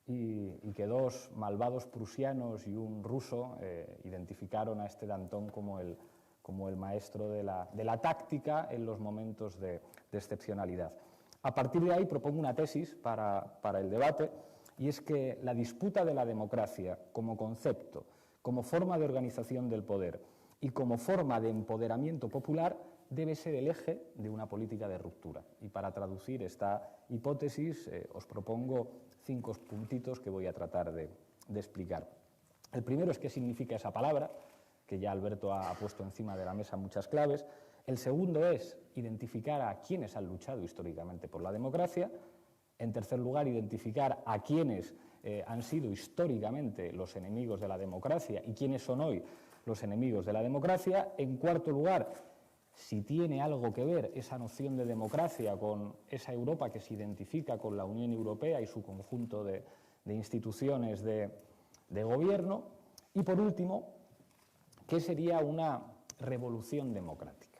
y que dos malvados prusianos y un ruso identificaron a este Danton como el maestro de la táctica en los momentos de excepcionalidad. A partir de ahí propongo una tesis para el debate, y es que la disputa de la democracia como concepto, como forma de organización del poder y como forma de empoderamiento popular debe ser el eje de una política de ruptura. Y para traducir esta hipótesis os propongo 5 puntitos que voy a tratar de explicar. El primero es qué significa esa palabra, que ya Alberto ha puesto encima de la mesa muchas claves. El segundo es identificar a quienes han luchado históricamente por la democracia. En tercer lugar, identificar a quienes han sido históricamente los enemigos de la democracia y quiénes son hoy los enemigos de la democracia. En cuarto lugar, si tiene algo que ver esa noción de democracia con esa Europa que se identifica con la Unión Europea y su conjunto de instituciones de gobierno. Y por último, ¿qué sería una revolución democrática?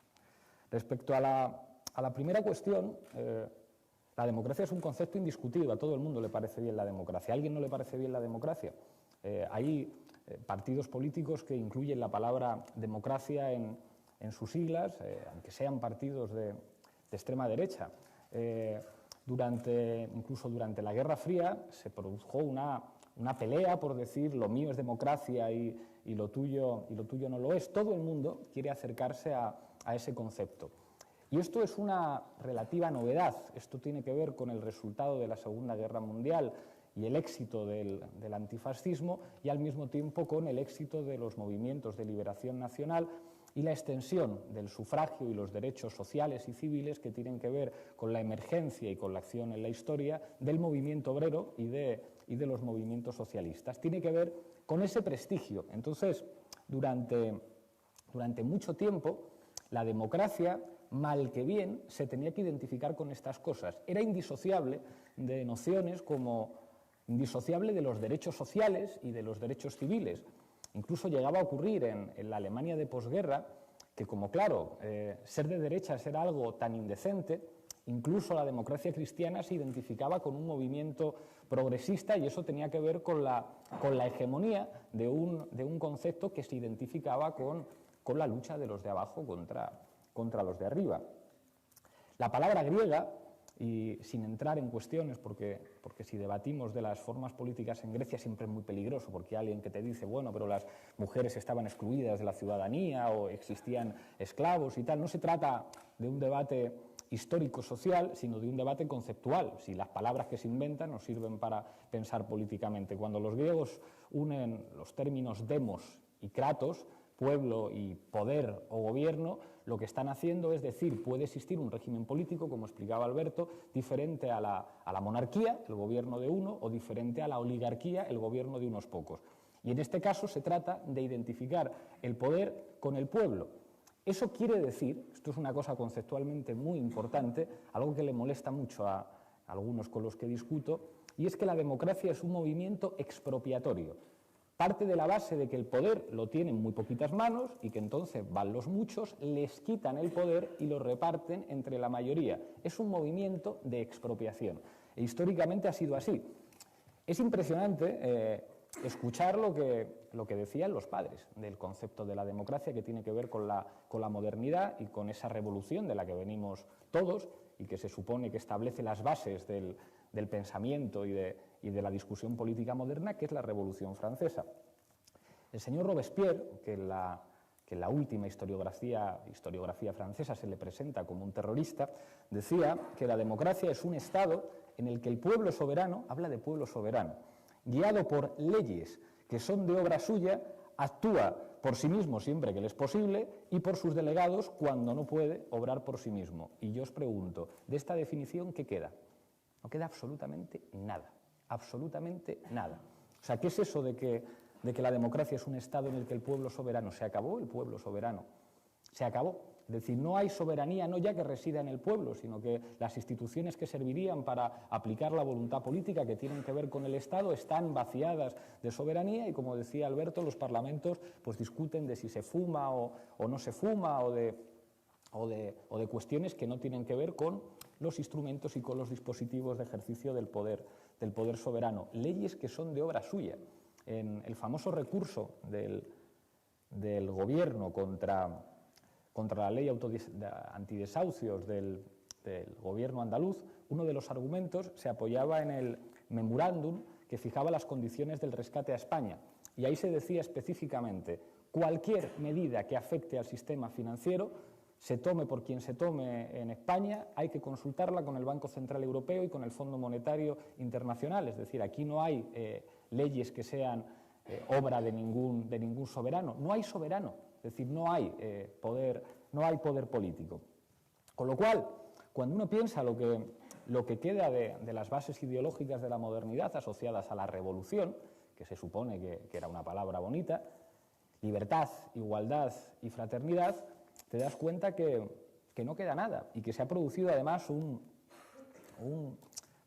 Respecto a la primera cuestión, la democracia es un concepto indiscutido, a todo el mundo le parece bien la democracia. ¿A alguien no le parece bien la democracia? Hay partidos políticos que incluyen la palabra democracia en sus siglas, aunque sean partidos de extrema derecha. Incluso durante la Guerra Fría se produjo una pelea por decir lo mío es democracia y lo tuyo no lo es. Todo el mundo quiere acercarse a ese concepto. Y esto es una relativa novedad. Esto tiene que ver con el resultado de la Segunda Guerra Mundial y el éxito del antifascismo, y al mismo tiempo con el éxito de los movimientos de liberación nacional y la extensión del sufragio y los derechos sociales y civiles que tienen que ver con la emergencia y con la acción en la historia del movimiento obrero y de los movimientos socialistas. Tiene que ver con ese prestigio. Entonces, durante mucho tiempo, la democracia, mal que bien, se tenía que identificar con estas cosas. Era indisociable de nociones como indisociable de los derechos sociales y de los derechos civiles. Incluso llegaba a ocurrir en la Alemania de posguerra que, como claro, ser de derechas era algo tan indecente, incluso la democracia cristiana se identificaba con un movimiento progresista, y eso tenía que ver con la hegemonía de un concepto que se identificaba con la lucha de los de abajo contra los de arriba. La palabra griega, y sin entrar en cuestiones, porque si debatimos de las formas políticas en Grecia siempre es muy peligroso, porque hay alguien que te dice, bueno, pero las mujeres estaban excluidas de la ciudadanía o existían esclavos y tal. No se trata de un debate histórico-social, sino de un debate conceptual. Si las palabras que se inventan nos sirven para pensar políticamente. Cuando los griegos unen los términos demos y kratos, pueblo y poder o gobierno, lo que están haciendo es decir, puede existir un régimen político, como explicaba Alberto, diferente a la monarquía, el gobierno de uno, o diferente a la oligarquía, el gobierno de unos pocos. Y en este caso se trata de identificar el poder con el pueblo. Eso quiere decir, esto es una cosa conceptualmente muy importante, algo que le molesta mucho a algunos con los que discuto, y es que la democracia es un movimiento expropiatorio. Parte de la base de que el poder lo tienen muy poquitas manos y que entonces van los muchos, les quitan el poder y lo reparten entre la mayoría. Es un movimiento de expropiación. E históricamente ha sido así. Es impresionante escuchar lo que decían los padres del concepto de la democracia, que tiene que ver con la modernidad y con esa revolución de la que venimos todos y que se supone que establece las bases del pensamiento y de la discusión política moderna, que es la Revolución Francesa. El señor Robespierre, que en la última historiografía francesa se le presenta como un terrorista, decía que la democracia es un Estado en el que el pueblo soberano, habla de pueblo soberano, guiado por leyes que son de obra suya, actúa por sí mismo siempre que le es posible y por sus delegados cuando no puede obrar por sí mismo. Y yo os pregunto, ¿de esta definición qué queda? No queda absolutamente nada, absolutamente nada. O sea, ¿qué es eso de que la democracia es un Estado en el que el pueblo soberano? Se acabó el pueblo soberano, se acabó. Es decir, no hay soberanía no ya que resida en el pueblo, sino que las instituciones que servirían para aplicar la voluntad política que tienen que ver con el Estado están vaciadas de soberanía y, como decía Alberto, los parlamentos pues discuten de si se fuma o no se fuma o de cuestiones que no tienen que ver con los instrumentos y con los dispositivos de ejercicio del poder soberano. Leyes que son de obra suya. En el famoso recurso del gobierno contra la ley antidesahucios del gobierno andaluz, uno de los argumentos se apoyaba en el memorándum que fijaba las condiciones del rescate a España. Y ahí se decía específicamente, cualquier medida que afecte al sistema financiero, se tome por quien se tome en España, hay que consultarla con el Banco Central Europeo y con el Fondo Monetario Internacional. Es decir, aquí no hay leyes que sean obra de ningún soberano. No hay soberano, es decir, no hay poder político. Con lo cual, cuando uno piensa lo que queda de las bases ideológicas de la modernidad asociadas a la revolución, que se supone que era una palabra bonita, libertad, igualdad y fraternidad, te das cuenta que no queda nada y que se ha producido además un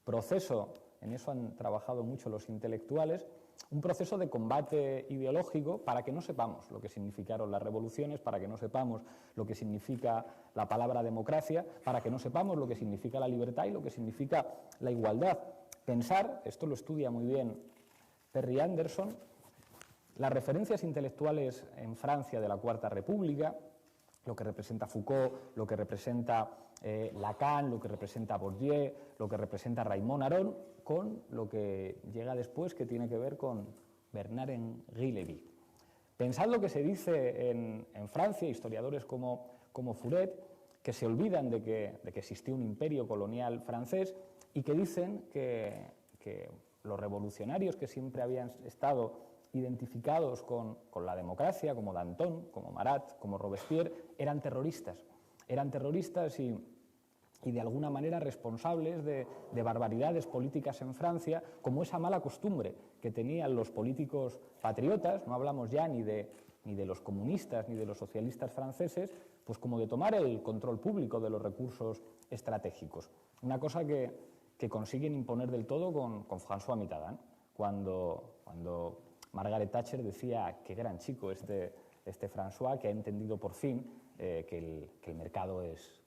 proceso, en eso han trabajado mucho los intelectuales, un proceso de combate ideológico para que no sepamos lo que significaron las revoluciones, para que no sepamos lo que significa la palabra democracia, para que no sepamos lo que significa la libertad y lo que significa la igualdad. Pensar, esto lo estudia muy bien Perry Anderson, las referencias intelectuales en Francia de la Cuarta República, lo que representa Foucault, lo que representa Lacan, lo que representa Bourdieu, lo que representa Raymond Aron, con lo que llega después, que tiene que ver con Bernard-Henri Lévy. Pensad lo que se dice en Francia, historiadores como Furet, que se olvidan de que existió un imperio colonial francés y que dicen que los revolucionarios que siempre habían estado identificados con la democracia, como Danton, como Marat, como Robespierre, eran terroristas y de alguna manera responsables de barbaridades políticas en Francia, como esa mala costumbre que tenían los políticos patriotas, no hablamos ya ni de los comunistas ni de los socialistas franceses, pues como de tomar el control público de los recursos estratégicos. Una cosa que consiguen imponer del todo con François Mitterrand, cuando Margaret Thatcher decía: qué gran chico este François, que ha entendido por fin que el mercado es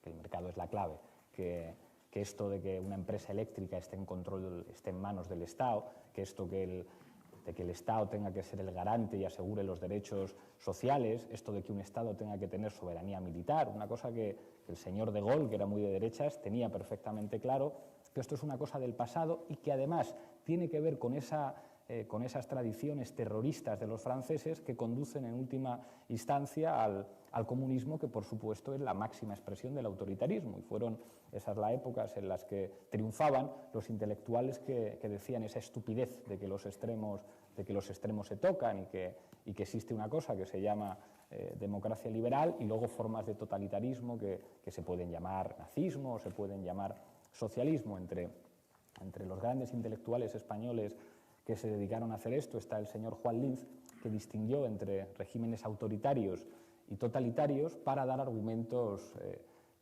la clave, que esto de que una empresa eléctrica esté en manos del Estado, que esto de que el Estado tenga que ser el garante y asegure los derechos sociales, esto de que un Estado tenga que tener soberanía militar, una cosa que el señor de Gaulle, que era muy de derechas, tenía perfectamente claro, que esto es una cosa del pasado y que además tiene que ver con esas tradiciones terroristas de los franceses que conducen en última instancia al comunismo, que por supuesto es la máxima expresión del autoritarismo, y fueron esas las épocas en las que triunfaban los intelectuales que decían esa estupidez de que los extremos se tocan y que existe una cosa que se llama democracia liberal y luego formas de totalitarismo que se pueden llamar nazismo o se pueden llamar socialismo. Entre los grandes intelectuales españoles que se dedicaron a hacer esto está el señor Juan Linz, que distinguió entre regímenes autoritarios y totalitarios para dar argumentos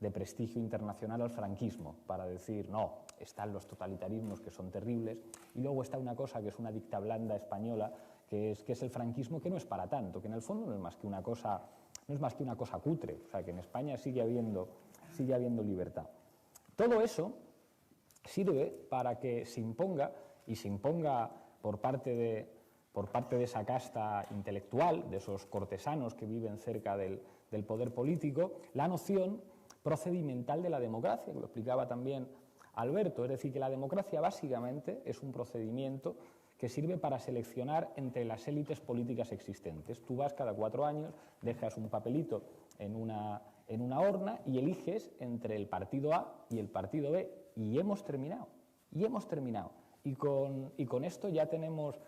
de prestigio internacional al franquismo, para decir, no, están los totalitarismos que son terribles, y luego está una cosa que es una dicta blanda española, que es el franquismo, que no es para tanto, que en el fondo no es más que una cosa cutre, o sea, que en España sigue habiendo libertad. Todo eso sirve para que se imponga, y se imponga por parte de esa casta intelectual, de esos cortesanos que viven cerca del poder político, la noción procedimental de la democracia, que lo explicaba también Alberto, es decir, que la democracia básicamente es un procedimiento que sirve para seleccionar entre las élites políticas existentes. Tú vas cada 4 años, dejas un papelito en una urna y eliges entre el partido A y el partido B, y hemos terminado. Y con esto ya tenemos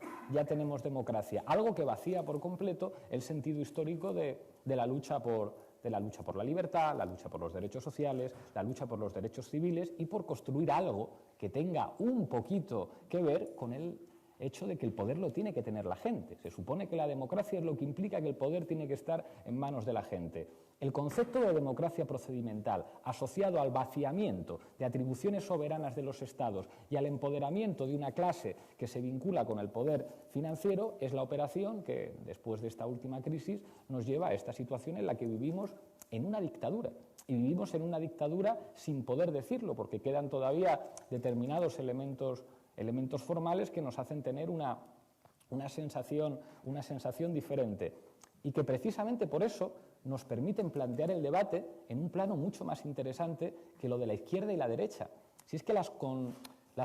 democracia, algo que vacía por completo el sentido histórico de la lucha por la libertad, la lucha por los derechos sociales, la lucha por los derechos civiles y por construir algo que tenga un poquito que ver con el hecho de que el poder lo tiene que tener la gente. Se supone que la democracia es lo que implica que el poder tiene que estar en manos de la gente. El concepto de democracia procedimental, asociado al vaciamiento de atribuciones soberanas de los estados y al empoderamiento de una clase que se vincula con el poder financiero, es la operación que, después de esta última crisis, nos lleva a esta situación en la que vivimos en una dictadura. Y vivimos en una dictadura sin poder decirlo, porque quedan todavía determinados elementos formales que nos hacen tener una sensación diferente, y que precisamente por eso nos permiten plantear el debate en un plano mucho más interesante que lo de la izquierda y la derecha. Si es que las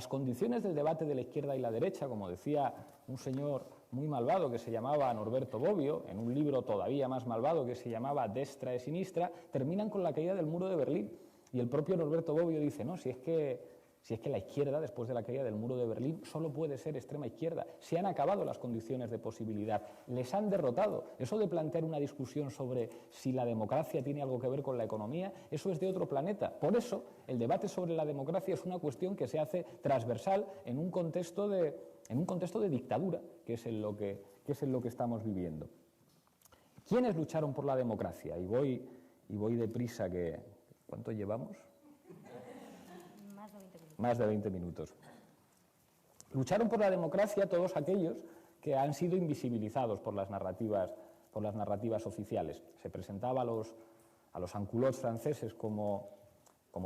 condiciones del debate de la izquierda y la derecha, como decía un señor muy malvado que se llamaba Norberto Bobbio, en un libro todavía más malvado que se llamaba Destra e Sinistra, terminan con la caída del muro de Berlín. Y el propio Norberto Bobbio dice, no, si es que la izquierda, después de la caída del muro de Berlín, solo puede ser extrema izquierda. Se han acabado las condiciones de posibilidad, les han derrotado. Eso de plantear una discusión sobre si la democracia tiene algo que ver con la economía, eso es de otro planeta. Por eso, el debate sobre la democracia es una cuestión que se hace transversal en un contexto de dictadura, que es en lo que estamos viviendo. ¿Quiénes lucharon por la democracia? Y voy deprisa, que ¿cuánto llevamos? Más de 20 minutos. Lucharon por la democracia todos aquellos que han sido invisibilizados por las narrativas oficiales. Se presentaba a los sans-culottes franceses como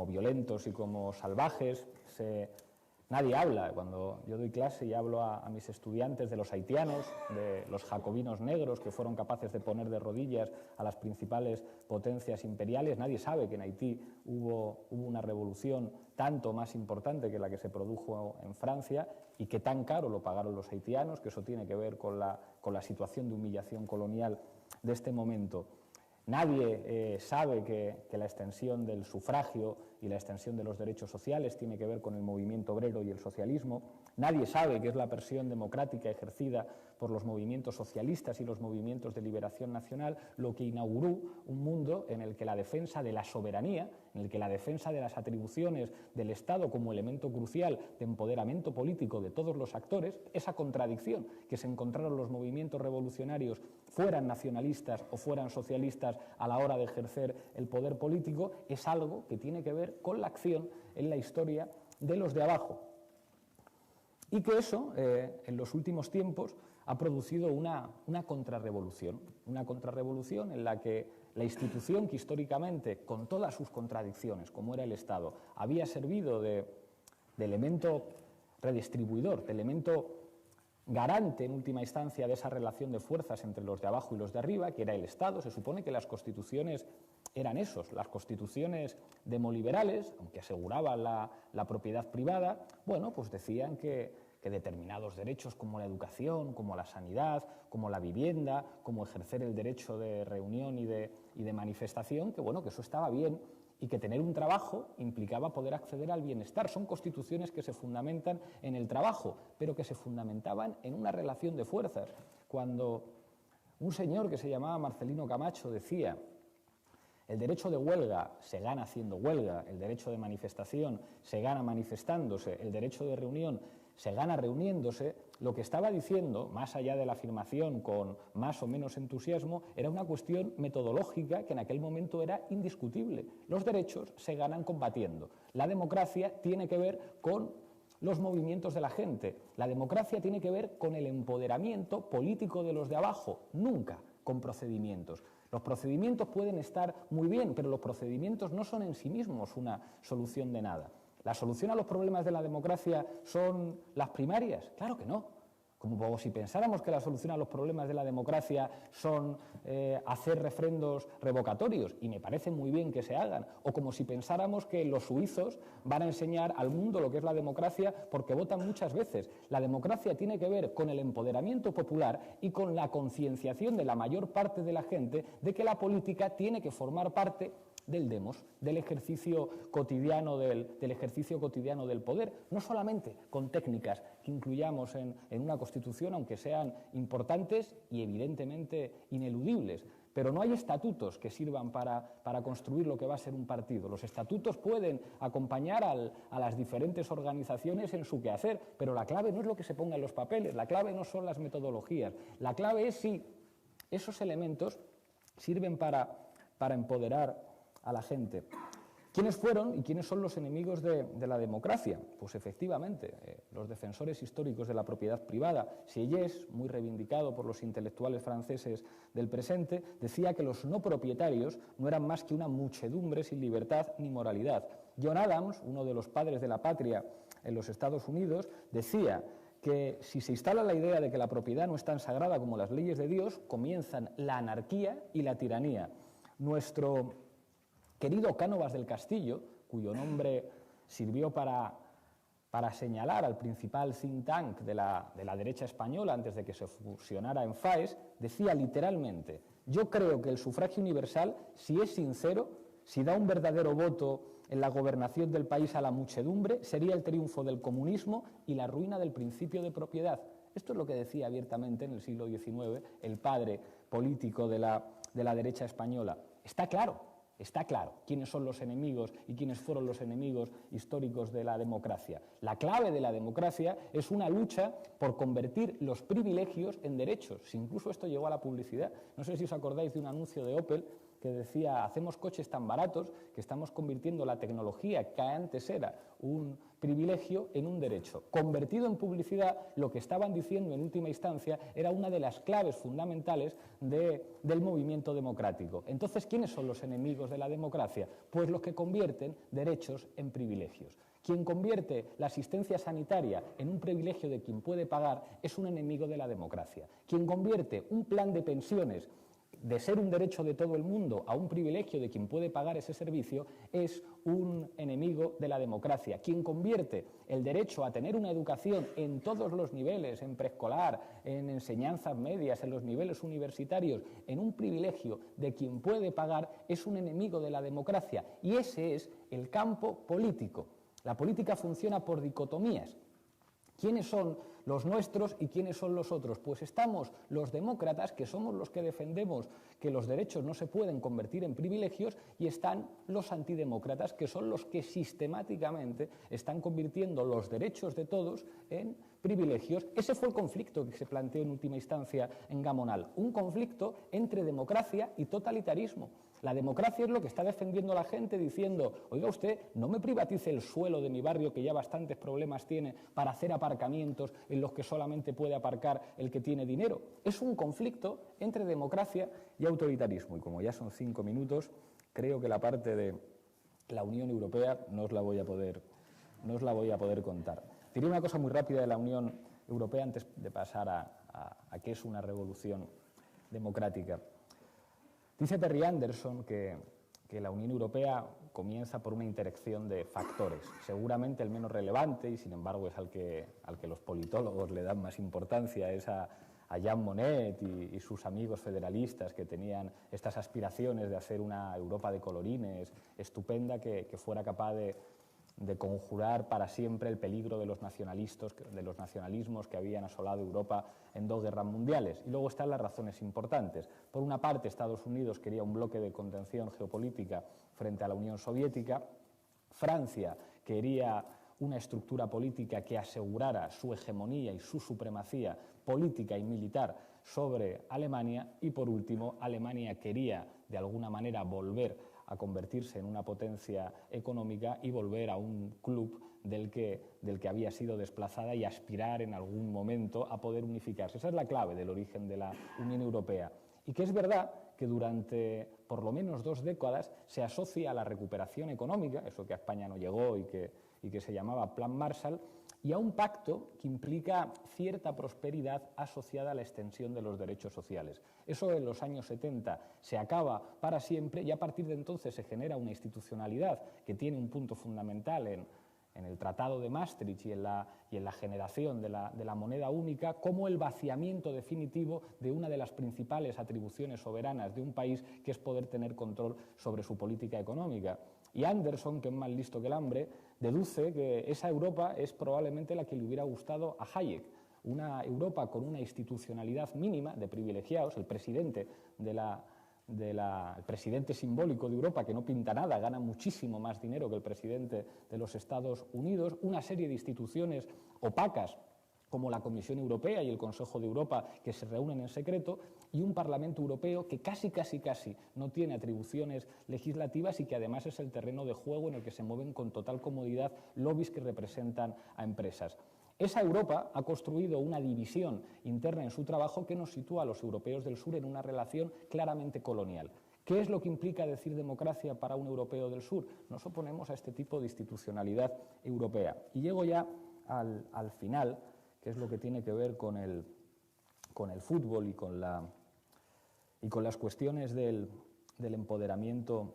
violentos y como salvajes. Nadie habla, cuando yo doy clase y hablo a mis estudiantes de los haitianos, de los jacobinos negros que fueron capaces de poner de rodillas a las principales potencias imperiales. Nadie sabe que en Haití hubo una revolución tanto más importante que la que se produjo en Francia y que tan caro lo pagaron los haitianos, que eso tiene que ver con la situación de humillación colonial de este momento. Nadie sabe que la extensión del sufragio y la extensión de los derechos sociales tiene que ver con el movimiento obrero y el socialismo. Nadie sabe qué es la presión democrática ejercida por los movimientos socialistas y los movimientos de liberación nacional, lo que inauguró un mundo en el que la defensa de la soberanía, en el que la defensa de las atribuciones del Estado como elemento crucial de empoderamiento político de todos los actores, esa contradicción que se encontraron los movimientos revolucionarios, fueran nacionalistas o fueran socialistas, a la hora de ejercer el poder político, es algo que tiene que ver con la acción en la historia de los de abajo. Y que eso, en los últimos tiempos, ha producido una contrarrevolución en la que la institución que históricamente, con todas sus contradicciones, como era el Estado, había servido de elemento redistribuidor, de elemento garante en última instancia de esa relación de fuerzas entre los de abajo y los de arriba, que era el Estado. Se supone que las constituciones eran esos, las constituciones demoliberales, aunque aseguraban la propiedad privada, bueno, pues decían que determinados derechos como la educación, como la sanidad, como la vivienda, como ejercer el derecho de reunión y de manifestación, que bueno, que eso estaba bien y que tener un trabajo implicaba poder acceder al bienestar. Son constituciones que se fundamentan en el trabajo, pero que se fundamentaban en una relación de fuerzas. Cuando un señor que se llamaba Marcelino Camacho decía: el derecho de huelga se gana haciendo huelga, el derecho de manifestación se gana manifestándose, el derecho de reunión se gana reuniéndose, lo que estaba diciendo, más allá de la afirmación con más o menos entusiasmo, era una cuestión metodológica que en aquel momento era indiscutible. Los derechos se ganan combatiendo. La democracia tiene que ver con los movimientos de la gente. La democracia tiene que ver con el empoderamiento político de los de abajo, nunca con procedimientos. Los procedimientos pueden estar muy bien, pero los procedimientos no son en sí mismos una solución de nada. ¿La solución a los problemas de la democracia son las primarias? Claro que no. Como si pensáramos que la solución a los problemas de la democracia son hacer refrendos revocatorios, y me parece muy bien que se hagan, o como si pensáramos que los suizos van a enseñar al mundo lo que es la democracia porque votan muchas veces. La democracia tiene que ver con el empoderamiento popular y con la concienciación de la mayor parte de la gente de que la política tiene que formar parte del demos, del ejercicio cotidiano del poder, no solamente con técnicas que incluyamos en una Constitución, aunque sean importantes y evidentemente ineludibles. Pero no hay estatutos que sirvan para construir lo que va a ser un partido. Los estatutos pueden acompañar a las diferentes organizaciones en su quehacer, pero la clave no es lo que se ponga en los papeles, la clave no son las metodologías, la clave es si esos elementos sirven para empoderar a la gente. ¿Quiénes fueron y quiénes son los enemigos de la democracia? Pues efectivamente, los defensores históricos de la propiedad privada. Sieyès, muy reivindicado por los intelectuales franceses del presente, decía que los no propietarios no eran más que una muchedumbre sin libertad ni moralidad. John Adams, uno de los padres de la patria en los Estados Unidos, decía que si se instala la idea de que la propiedad no es tan sagrada como las leyes de Dios, comienzan la anarquía y la tiranía. Nuestro querido Cánovas del Castillo, cuyo nombre sirvió para señalar al principal think tank de la derecha española antes de que se fusionara en FAES, decía literalmente: yo creo que el sufragio universal, si es sincero, si da un verdadero voto en la gobernación del país a la muchedumbre, sería el triunfo del comunismo y la ruina del principio de propiedad. Esto es lo que decía abiertamente en el siglo XIX el padre político de la derecha española. Está claro quiénes son los enemigos y quiénes fueron los enemigos históricos de la democracia. La clave de la democracia es una lucha por convertir los privilegios en derechos. Si incluso esto llegó a la publicidad. No sé si os acordáis de un anuncio de Opel que decía: hacemos coches tan baratos que estamos convirtiendo la tecnología que antes era un privilegio en un derecho. Convertido en publicidad, lo que estaban diciendo en última instancia era una de las claves fundamentales del movimiento democrático. Entonces, ¿quiénes son los enemigos de la democracia? Pues los que convierten derechos en privilegios. Quien convierte la asistencia sanitaria en un privilegio de quien puede pagar es un enemigo de la democracia. Quien convierte un plan de pensiones de ser un derecho de todo el mundo a un privilegio de quien puede pagar ese servicio es un enemigo de la democracia. Quien convierte el derecho a tener una educación en todos los niveles, en preescolar, en enseñanzas medias, en los niveles universitarios, en un privilegio de quien puede pagar, es un enemigo de la democracia. Y ese es el campo político. La política funciona por dicotomías. ¿Quiénes son los nuestros y quiénes son los otros? Pues estamos los demócratas, que somos los que defendemos que los derechos no se pueden convertir en privilegios, y están los antidemócratas, que son los que sistemáticamente están convirtiendo los derechos de todos en privilegios. Ese fue el conflicto que se planteó en última instancia en Gamonal, un conflicto entre democracia y totalitarismo. La democracia es lo que está defendiendo la gente diciendo, oiga usted, no me privatice el suelo de mi barrio que ya bastantes problemas tiene para hacer aparcamientos en los que solamente puede aparcar el que tiene dinero. Es un conflicto entre democracia y autoritarismo. Y como ya son 5 minutos, creo que la parte de la Unión Europea no os la voy a poder contar. Diré una cosa muy rápida de la Unión Europea antes de pasar a qué es una revolución democrática. Dice Terry Anderson que la Unión Europea comienza por una interacción de factores. Seguramente el menos relevante, y sin embargo es al que los politólogos le dan más importancia, es a Jean Monnet y sus amigos federalistas que tenían estas aspiraciones de hacer una Europa de colorines estupenda que fuera capaz de conjurar para siempre el peligro de los nacionalismos que habían asolado Europa en 2 guerras mundiales. Y luego están las razones importantes. Por una parte, Estados Unidos quería un bloque de contención geopolítica frente a la Unión Soviética. Francia quería una estructura política que asegurara su hegemonía y su supremacía política y militar sobre Alemania. Y por último, Alemania quería de alguna manera volver a convertirse en una potencia económica y volver a un club del que había sido desplazada y aspirar en algún momento a poder unificarse. Esa es la clave del origen de la Unión Europea. Y que es verdad que durante por lo menos 2 décadas se asocia a la recuperación económica, eso que a España no llegó y que se llamaba Plan Marshall, y a un pacto que implica cierta prosperidad asociada a la extensión de los derechos sociales. Eso en los años 70 se acaba para siempre y a partir de entonces se genera una institucionalidad que tiene un punto fundamental en el Tratado de Maastricht y en la generación de la moneda única, como el vaciamiento definitivo de una de las principales atribuciones soberanas de un país, que es poder tener control sobre su política económica. Y Anderson, que es más listo que el hambre, deduce que esa Europa es probablemente la que le hubiera gustado a Hayek, una Europa con una institucionalidad mínima de privilegiados, el presidente el presidente simbólico de Europa, que no pinta nada, gana muchísimo más dinero que el presidente de los Estados Unidos, una serie de instituciones opacas como la Comisión Europea y el Consejo de Europa, que se reúnen en secreto, y un Parlamento Europeo que casi no tiene atribuciones legislativas y que además es el terreno de juego en el que se mueven con total comodidad lobbies que representan a empresas. Esa Europa ha construido una división interna en su trabajo que nos sitúa a los europeos del sur en una relación claramente colonial. ¿Qué es lo que implica decir democracia para un europeo del sur? Nos oponemos a este tipo de institucionalidad europea. Y llego ya al final, que es lo que tiene que ver con el fútbol y con las cuestiones del empoderamiento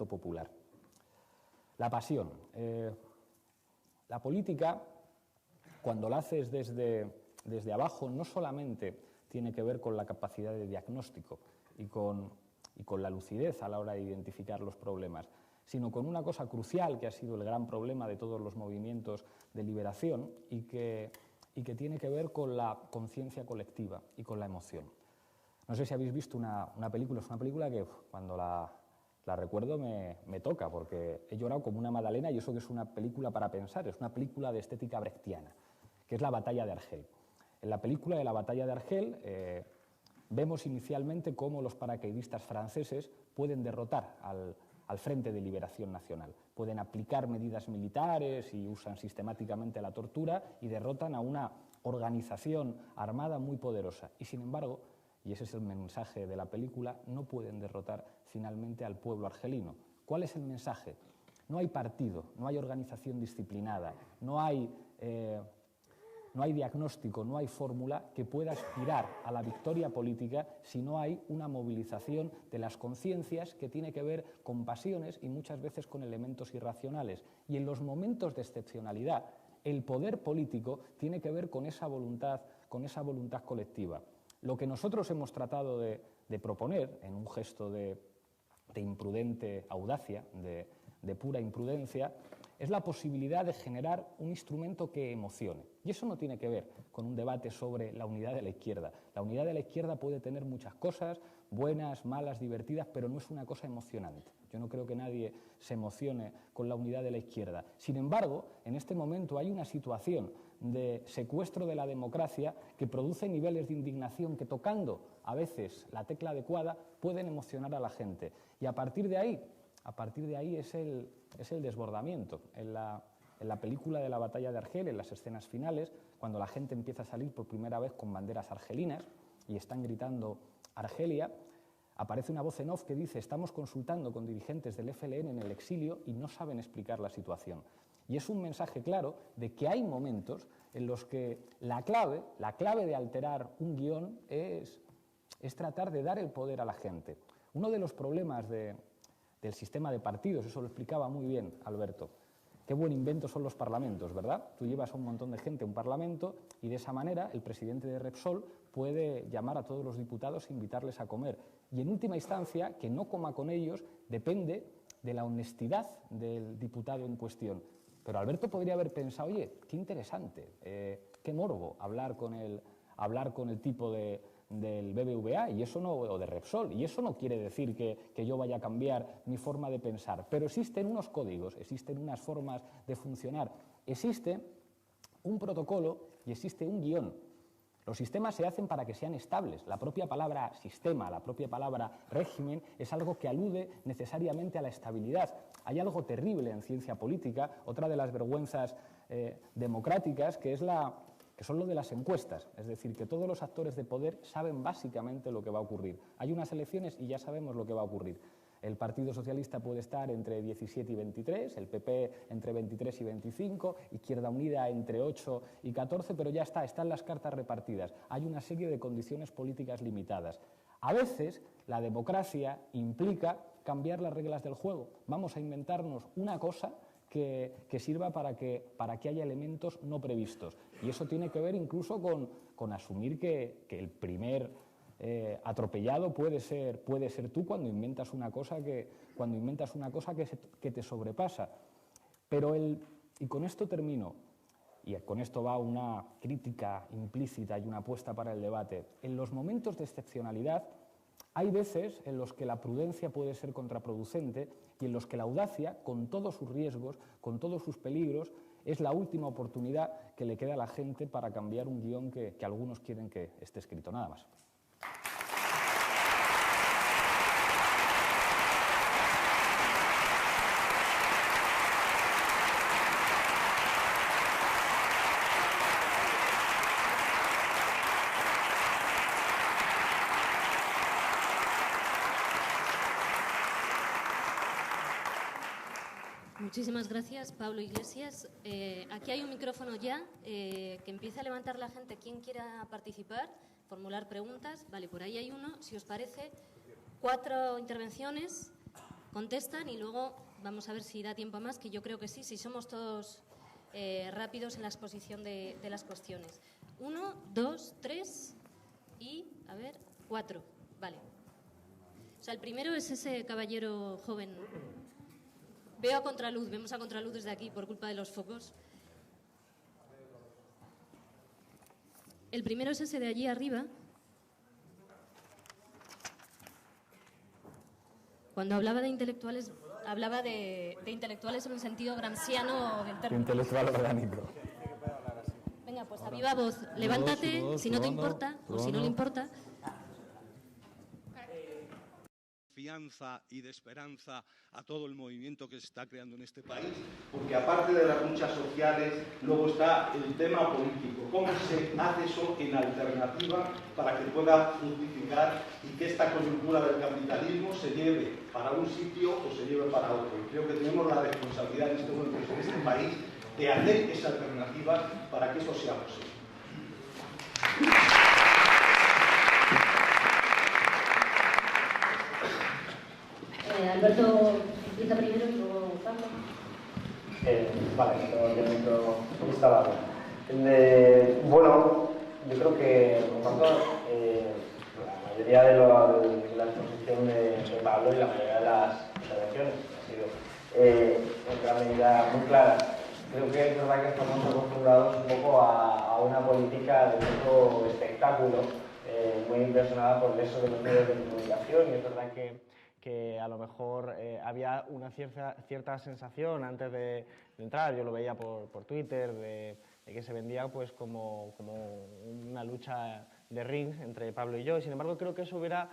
popular. La pasión. La política, cuando la haces desde abajo, no solamente tiene que ver con la capacidad de diagnóstico y con la lucidez a la hora de identificar los problemas, sino con una cosa crucial que ha sido el gran problema de todos los movimientos de liberación y que tiene que ver con la conciencia colectiva y con la emoción. No sé si habéis visto una película, es una película que cuando la recuerdo me toca, porque he llorado como una magdalena, y eso que es una película para pensar, es una película de estética brechtiana, que es La batalla de Argel. En la película de La batalla de Argel vemos inicialmente cómo los paracaidistas franceses pueden derrotar al Frente de Liberación Nacional. Pueden aplicar medidas militares y usan sistemáticamente la tortura y derrotan a una organización armada muy poderosa. Y sin embargo, y ese es el mensaje de la película, no pueden derrotar finalmente al pueblo argelino. ¿Cuál es el mensaje? No hay partido, no hay organización disciplinada, no hay diagnóstico, no hay fórmula que pueda aspirar a la victoria política si no hay una movilización de las conciencias que tiene que ver con pasiones y muchas veces con elementos irracionales. Y en los momentos de excepcionalidad, el poder político tiene que ver con esa voluntad colectiva. Lo que nosotros hemos tratado de proponer, en un gesto de imprudente audacia, de pura imprudencia, es la posibilidad de generar un instrumento que emocione. Y eso no tiene que ver con un debate sobre la unidad de la izquierda. La unidad de la izquierda puede tener muchas cosas, buenas, malas, divertidas, pero no es una cosa emocionante. Yo no creo que nadie se emocione con la unidad de la izquierda. Sin embargo, en este momento hay una situación de secuestro de la democracia que produce niveles de indignación que, tocando a veces la tecla adecuada, pueden emocionar a la gente. Y a partir de ahí es el desbordamiento. En la película de la batalla de Argel, en las escenas finales, cuando la gente empieza a salir por primera vez con banderas argelinas y están gritando Argelia, aparece una voz en off que dice: estamos consultando con dirigentes del FLN en el exilio y no saben explicar la situación. Y es un mensaje claro de que hay momentos en los que la clave de alterar un guión es tratar de dar el poder a la gente. Uno de los problemas del sistema de partidos, eso lo explicaba muy bien Alberto. Qué buen invento son los parlamentos, ¿verdad? Tú llevas a un montón de gente a un parlamento y de esa manera el presidente de Repsol puede llamar a todos los diputados e invitarles a comer. Y en última instancia, que no coma con ellos depende de la honestidad del diputado en cuestión. Pero Alberto podría haber pensado: oye, qué interesante, qué morbo hablar con el tipo del BBVA y eso no, o de Repsol, y eso no quiere decir que yo vaya a cambiar mi forma de pensar, pero existen unos códigos, existen unas formas de funcionar, existe un protocolo y existe un guión. Los sistemas se hacen para que sean estables. La propia palabra sistema, la propia palabra régimen es algo que alude necesariamente a la estabilidad. Hay algo terrible en ciencia política, otra de las vergüenzas democráticas, que son lo de las encuestas, es decir, que todos los actores de poder saben básicamente lo que va a ocurrir. Hay unas elecciones y ya sabemos lo que va a ocurrir. El Partido Socialista puede estar entre 17 y 23, el PP entre 23 y 25, Izquierda Unida entre 8 y 14, pero ya están las cartas repartidas. Hay una serie de condiciones políticas limitadas. A veces la democracia implica cambiar las reglas del juego. Vamos a inventarnos una cosa que sirva para que haya elementos no previstos. Y eso tiene que ver incluso con asumir que el primer atropellado puede ser tú cuando inventas una cosa que te sobrepasa. Pero y con esto termino, y con esto va una crítica implícita y una apuesta para el debate. En los momentos de excepcionalidad hay veces en los que la prudencia puede ser contraproducente y en los que la audacia, con todos sus riesgos, con todos sus peligros, es la última oportunidad que le queda a la gente para cambiar un guión que algunos quieren que esté escrito. Nada más. Muchísimas gracias, Pablo Iglesias. Aquí hay un micrófono ya, que empiece a levantar la gente. ¿Quién quiera participar? Formular preguntas. Vale, por ahí hay uno. Si os parece, 4 intervenciones, contestan y luego vamos a ver si da tiempo a más, que yo creo que sí, si somos todos rápidos en la exposición de las cuestiones. 1, 2, 3 y, a ver, 4. Vale. O sea, el primero es ese caballero joven. Veo a contraluz, vemos a contraluz desde aquí por culpa de los focos. El primero es ese de allí arriba. Cuando hablaba de intelectuales, hablaba de intelectuales en un sentido gramsciano del término. Intelectual orgánico. Venga, pues a viva voz, levántate, si no te importa, o si no le importa. Confianza y de esperanza a todo el movimiento que se está creando en este país. Porque aparte de las luchas sociales, luego está el tema político. ¿Cómo se hace eso en alternativa para que pueda fructificar y que esta coyuntura del capitalismo se lleve para un sitio o se lleve para otro? Y creo que tenemos la responsabilidad en este momento en este país de hacer esa alternativa para que eso sea posible. Alberto empieza primero y luego Pablo. Vale, tengo el micro instalado. Bueno, yo creo que, por tanto, la mayoría de la exposición de Pablo y la mayoría de las intervenciones ha sido gran medida muy claras. Creo que es verdad que estamos acostumbrados un poco a una política de mucho espectáculo, muy impresionada por eso de los medios de comunicación, y es verdad que a lo mejor había una cierta sensación antes de entrar, yo lo veía por Twitter, de que se vendía pues como una lucha de rings entre Pablo y yo, y sin embargo creo que eso hubiera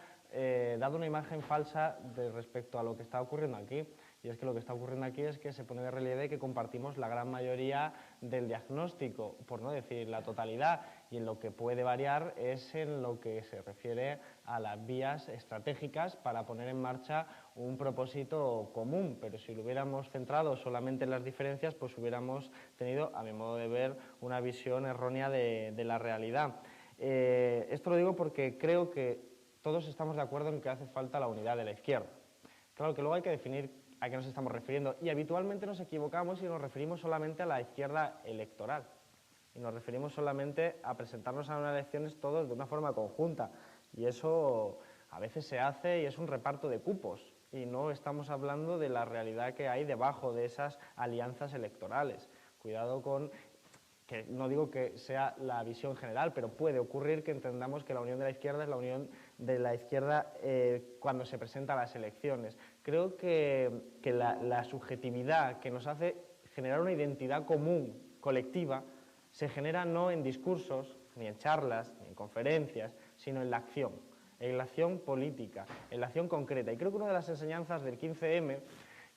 dado una imagen falsa respecto a lo que está ocurriendo aquí. Y es que lo que está ocurriendo aquí es que se pone de relieve que compartimos la gran mayoría del diagnóstico, por no decir la totalidad, y en lo que puede variar es en lo que se refiere a las vías estratégicas para poner en marcha un propósito común, pero si lo hubiéramos centrado solamente en las diferencias, pues hubiéramos tenido, a mi modo de ver, una visión errónea de la realidad. Esto lo digo porque creo que todos estamos de acuerdo en que hace falta la unidad de la izquierda. Claro que luego hay que definir a qué nos estamos refiriendo, y habitualmente nos equivocamos y nos referimos solamente a la izquierda electoral, y nos referimos solamente a presentarnos a unas elecciones todos de una forma conjunta, y eso a veces se hace y es un reparto de cupos, y no estamos hablando de la realidad que hay debajo de esas alianzas electorales. Cuidado con que no digo que sea la visión general, pero puede ocurrir que entendamos que la unión de la izquierda es la unión de la izquierda cuando se presenta a las elecciones. Creo que la subjetividad que nos hace generar una identidad común, colectiva, se genera no en discursos, ni en charlas, ni en conferencias, sino en la acción política, en la acción concreta. Y creo que una de las enseñanzas del 15M,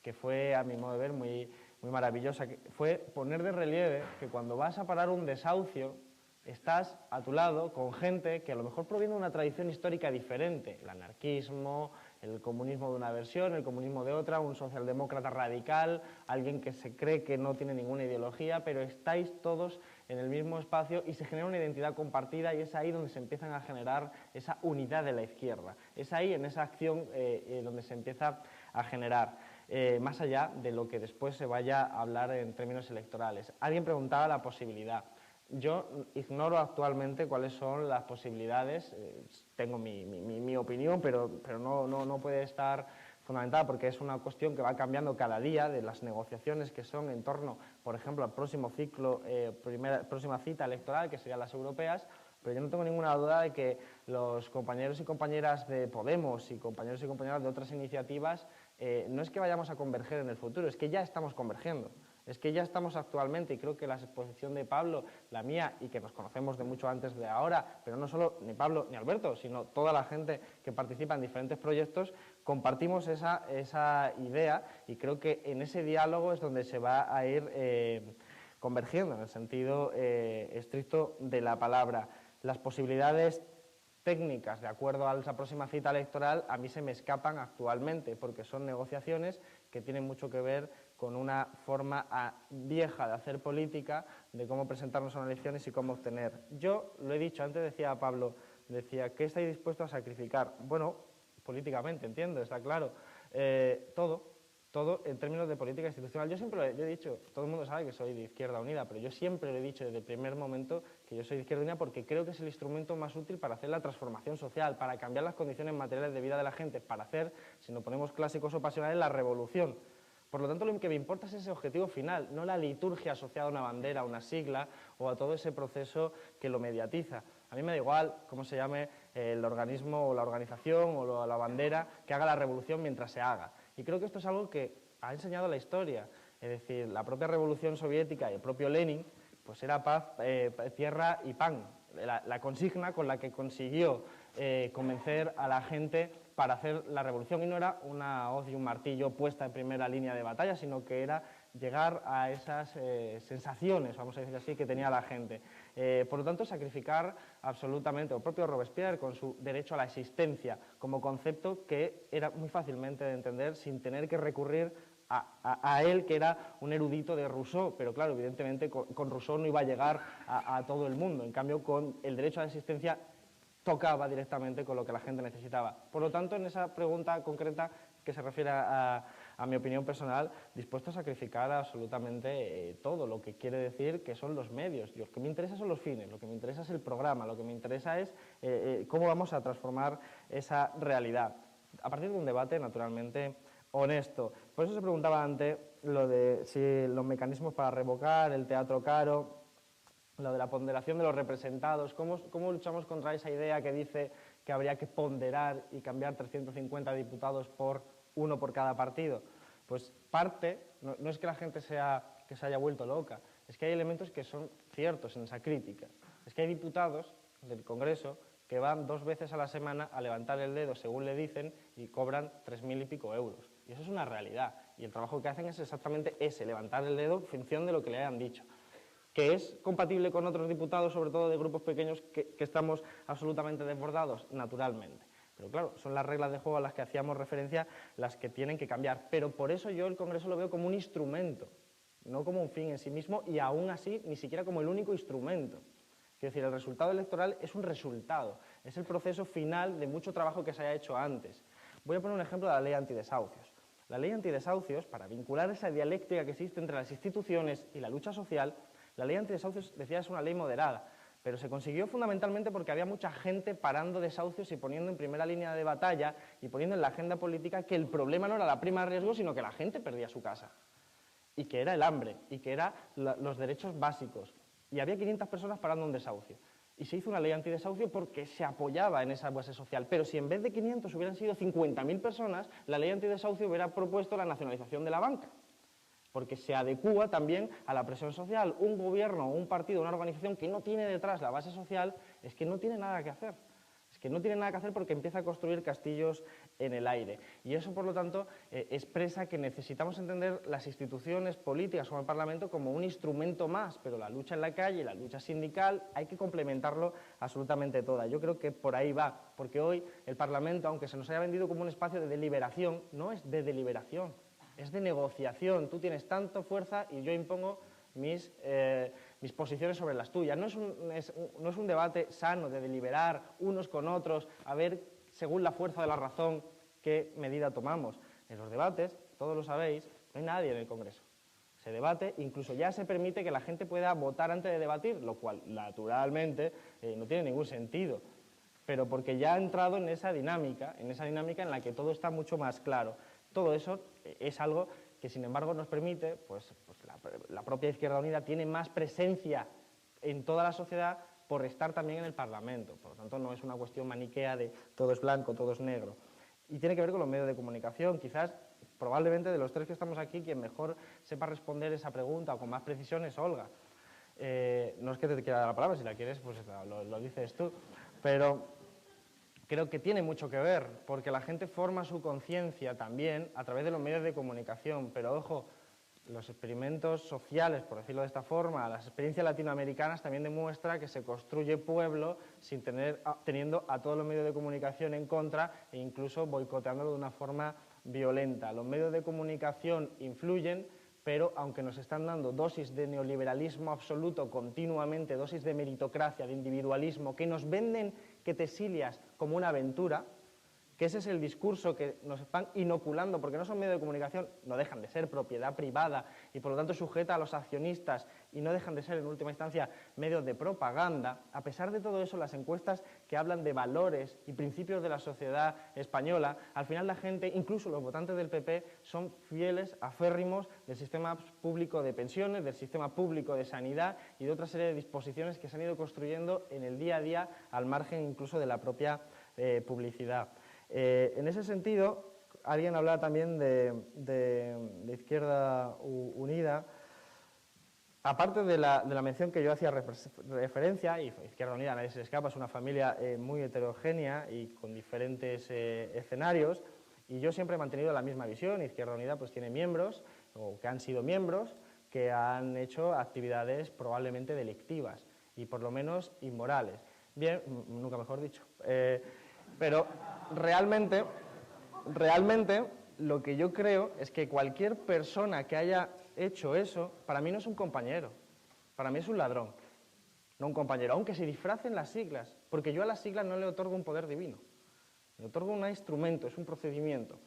que fue, a mi modo de ver, muy maravillosa, que fue poner de relieve que cuando vas a parar un desahucio estás a tu lado con gente que a lo mejor proviene de una tradición histórica diferente, el anarquismo, el comunismo de una versión, el comunismo de otra, un socialdemócrata radical, alguien que se cree que no tiene ninguna ideología, pero estáis todos en el mismo espacio y se genera una identidad compartida, y es ahí donde se empiezan a generar esa unidad de la izquierda, es ahí en esa acción donde se empieza a generar. Más allá de lo que después se vaya a hablar en términos electorales. Alguien preguntaba la posibilidad. Yo ignoro actualmente cuáles son las posibilidades, tengo mi opinión, pero no puede estar fundamentada porque es una cuestión que va cambiando cada día de las negociaciones que son en torno, por ejemplo, al próximo ciclo, próxima cita electoral, que serían las europeas. Pero yo no tengo ninguna duda de que los compañeros y compañeras de Podemos y compañeros y compañeras de otras iniciativas no es que vayamos a converger en el futuro, es que ya estamos convergiendo. Es que ya estamos actualmente, y creo que la exposición de Pablo, la mía, y que nos conocemos de mucho antes de ahora, pero no solo ni Pablo ni Alberto, sino toda la gente que participa en diferentes proyectos, compartimos esa idea, y creo que en ese diálogo es donde se va a ir convergiendo, en el sentido estricto de la palabra. Las posibilidades técnicas, de acuerdo a esa próxima cita electoral, a mí se me escapan actualmente, porque son negociaciones que tienen mucho que ver con una forma vieja de hacer política, de cómo presentarnos a unas elecciones y cómo obtener. Yo lo he dicho, antes decía Pablo, decía, ¿qué estáis dispuestos a sacrificar? Bueno, políticamente, entiendo, está claro, todo en términos de política institucional. Yo siempre lo he dicho, todo el mundo sabe que soy de Izquierda Unida, pero yo siempre lo he dicho desde el primer momento que yo soy de Izquierda Unida porque creo que es el instrumento más útil para hacer la transformación social, para cambiar las condiciones materiales de vida de la gente, para hacer, si nos ponemos clásicos o pasionales, la revolución. Por lo tanto, lo que me importa es ese objetivo final, no la liturgia asociada a una bandera, a una sigla o a todo ese proceso que lo mediatiza. A mí me da igual cómo se llame el organismo o la organización o la bandera que haga la revolución mientras se haga. Y creo que esto es algo que ha enseñado la historia. Es decir, la propia revolución soviética y el propio Lenin, pues era paz, tierra y pan. La consigna con la que consiguió convencer a la gente para hacer la revolución. Y no era una hoz y un martillo puesta en primera línea de batalla, sino que era llegar a esas sensaciones, vamos a decir así, que tenía la gente. Por lo tanto, sacrificar absolutamente, el propio Robespierre con su derecho a la existencia como concepto que era muy fácilmente de entender sin tener que recurrir a él, que era un erudito de Rousseau, pero claro, evidentemente con Rousseau no iba a llegar a todo el mundo. En cambio, con el derecho a la existencia tocaba directamente con lo que la gente necesitaba. Por lo tanto, en esa pregunta concreta que se refiere a mi opinión personal, dispuesto a sacrificar absolutamente todo, lo que quiere decir que son los medios. Lo que me interesa son los fines, lo que me interesa es el programa, lo que me interesa es cómo vamos a transformar esa realidad. A partir de un debate, naturalmente, honesto. Por eso se preguntaba antes lo de si los mecanismos para revocar, el teatro caro, lo de la ponderación de los representados, ¿cómo luchamos contra esa idea que dice que habría que ponderar y cambiar 350 diputados por uno por cada partido? Pues parte, no es que la gente se haya vuelto loca, es que hay elementos que son ciertos en esa crítica. Es que hay diputados del Congreso que van 2 veces a la semana a levantar el dedo, según le dicen, y cobran 3.000 y pico euros. Y eso es una realidad. Y el trabajo que hacen es exactamente ese, levantar el dedo en función de lo que le hayan dicho. ¿Que es compatible con otros diputados, sobre todo de grupos pequeños, que estamos absolutamente desbordados? Naturalmente. Pero claro, son las reglas de juego a las que hacíamos referencia las que tienen que cambiar. Pero por eso yo el Congreso lo veo como un instrumento, no como un fin en sí mismo, y aún así ni siquiera como el único instrumento. Quiero decir, el resultado electoral es un resultado, es el proceso final de mucho trabajo que se haya hecho antes. Voy a poner un ejemplo de la ley antidesahucios. La ley antidesahucios, para vincular esa dialéctica que existe entre las instituciones y la lucha social, la ley antidesahucios decía es una ley moderada, pero se consiguió fundamentalmente porque había mucha gente parando desahucios y poniendo en primera línea de batalla y poniendo en la agenda política que el problema no era la prima de riesgo, sino que la gente perdía su casa, y que era el hambre, y que eran los derechos básicos. Y había 500 personas parando un desahucio. Y se hizo una ley antidesahucio porque se apoyaba en esa base social. Pero si en vez de 500 hubieran sido 50.000 personas, la ley antidesahucio hubiera propuesto la nacionalización de la banca. Porque se adecúa también a la presión social. Un gobierno, un partido, una organización que no tiene detrás la base social, es que no tiene nada que hacer. Es que no tiene nada que hacer porque empieza a construir castillos en el aire. Y eso, por lo tanto, expresa que necesitamos entender las instituciones políticas como el Parlamento como un instrumento más, pero la lucha en la calle, la lucha sindical, hay que complementarlo absolutamente toda. Yo creo que por ahí va, porque hoy el Parlamento, aunque se nos haya vendido como un espacio de deliberación, no es de deliberación, es de negociación. Tú tienes tanta fuerza y yo impongo mis posiciones sobre las tuyas. No es un debate sano de deliberar unos con otros, a ver, según la fuerza de la razón, qué medida tomamos. En los debates, todos lo sabéis, no hay nadie en el Congreso. Se debate, incluso ya se permite que la gente pueda votar antes de debatir, lo cual, naturalmente, no tiene ningún sentido, pero porque ya ha entrado en esa dinámica en la que todo está mucho más claro. Todo eso es algo que, sin embargo, nos permite, pues la propia Izquierda Unida tiene más presencia en toda la sociedad por estar también en el Parlamento. Por lo tanto, no es una cuestión maniquea de todo es blanco, todo es negro. Y tiene que ver con los medios de comunicación. Quizás, probablemente, de los tres que estamos aquí, quien mejor sepa responder esa pregunta o con más precisión es Olga. No es que te quiera dar la palabra, si la quieres, pues lo dices tú. Pero creo que tiene mucho que ver, porque la gente forma su conciencia también a través de los medios de comunicación. Pero, ojo, los experimentos sociales, por decirlo de esta forma, las experiencias latinoamericanas también demuestran que se construye pueblo teniendo a todos los medios de comunicación en contra e incluso boicoteándolo de una forma violenta. Los medios de comunicación influyen, pero aunque nos están dando dosis de neoliberalismo absoluto continuamente, dosis de meritocracia, de individualismo, que nos venden que te exilias como una aventura, que ese es el discurso que nos están inoculando, porque no son medios de comunicación, no dejan de ser propiedad privada y por lo tanto sujeta a los accionistas y no dejan de ser en última instancia medios de propaganda. A pesar de todo eso, las encuestas que hablan de valores y principios de la sociedad española, al final la gente, incluso los votantes del PP, son fieles, aférrimos del sistema público de pensiones, del sistema público de sanidad y de otra serie de disposiciones que se han ido construyendo en el día a día al margen incluso de la propia publicidad. En ese sentido, alguien hablaba también de Izquierda Unida. Aparte de la mención que yo hacía referencia, y Izquierda Unida, nadie se le escapa, es una familia muy heterogénea y con diferentes escenarios, y yo siempre he mantenido la misma visión. Izquierda Unida pues tiene miembros, o que han sido miembros, que han hecho actividades probablemente delictivas, y por lo menos inmorales. Bien, nunca mejor dicho. Pero realmente lo que yo creo es que cualquier persona que haya hecho eso, para mí no es un compañero, para mí es un ladrón, no un compañero, aunque se disfracen las siglas, porque yo a las siglas no le otorgo un poder divino, le otorgo un instrumento, es un procedimiento,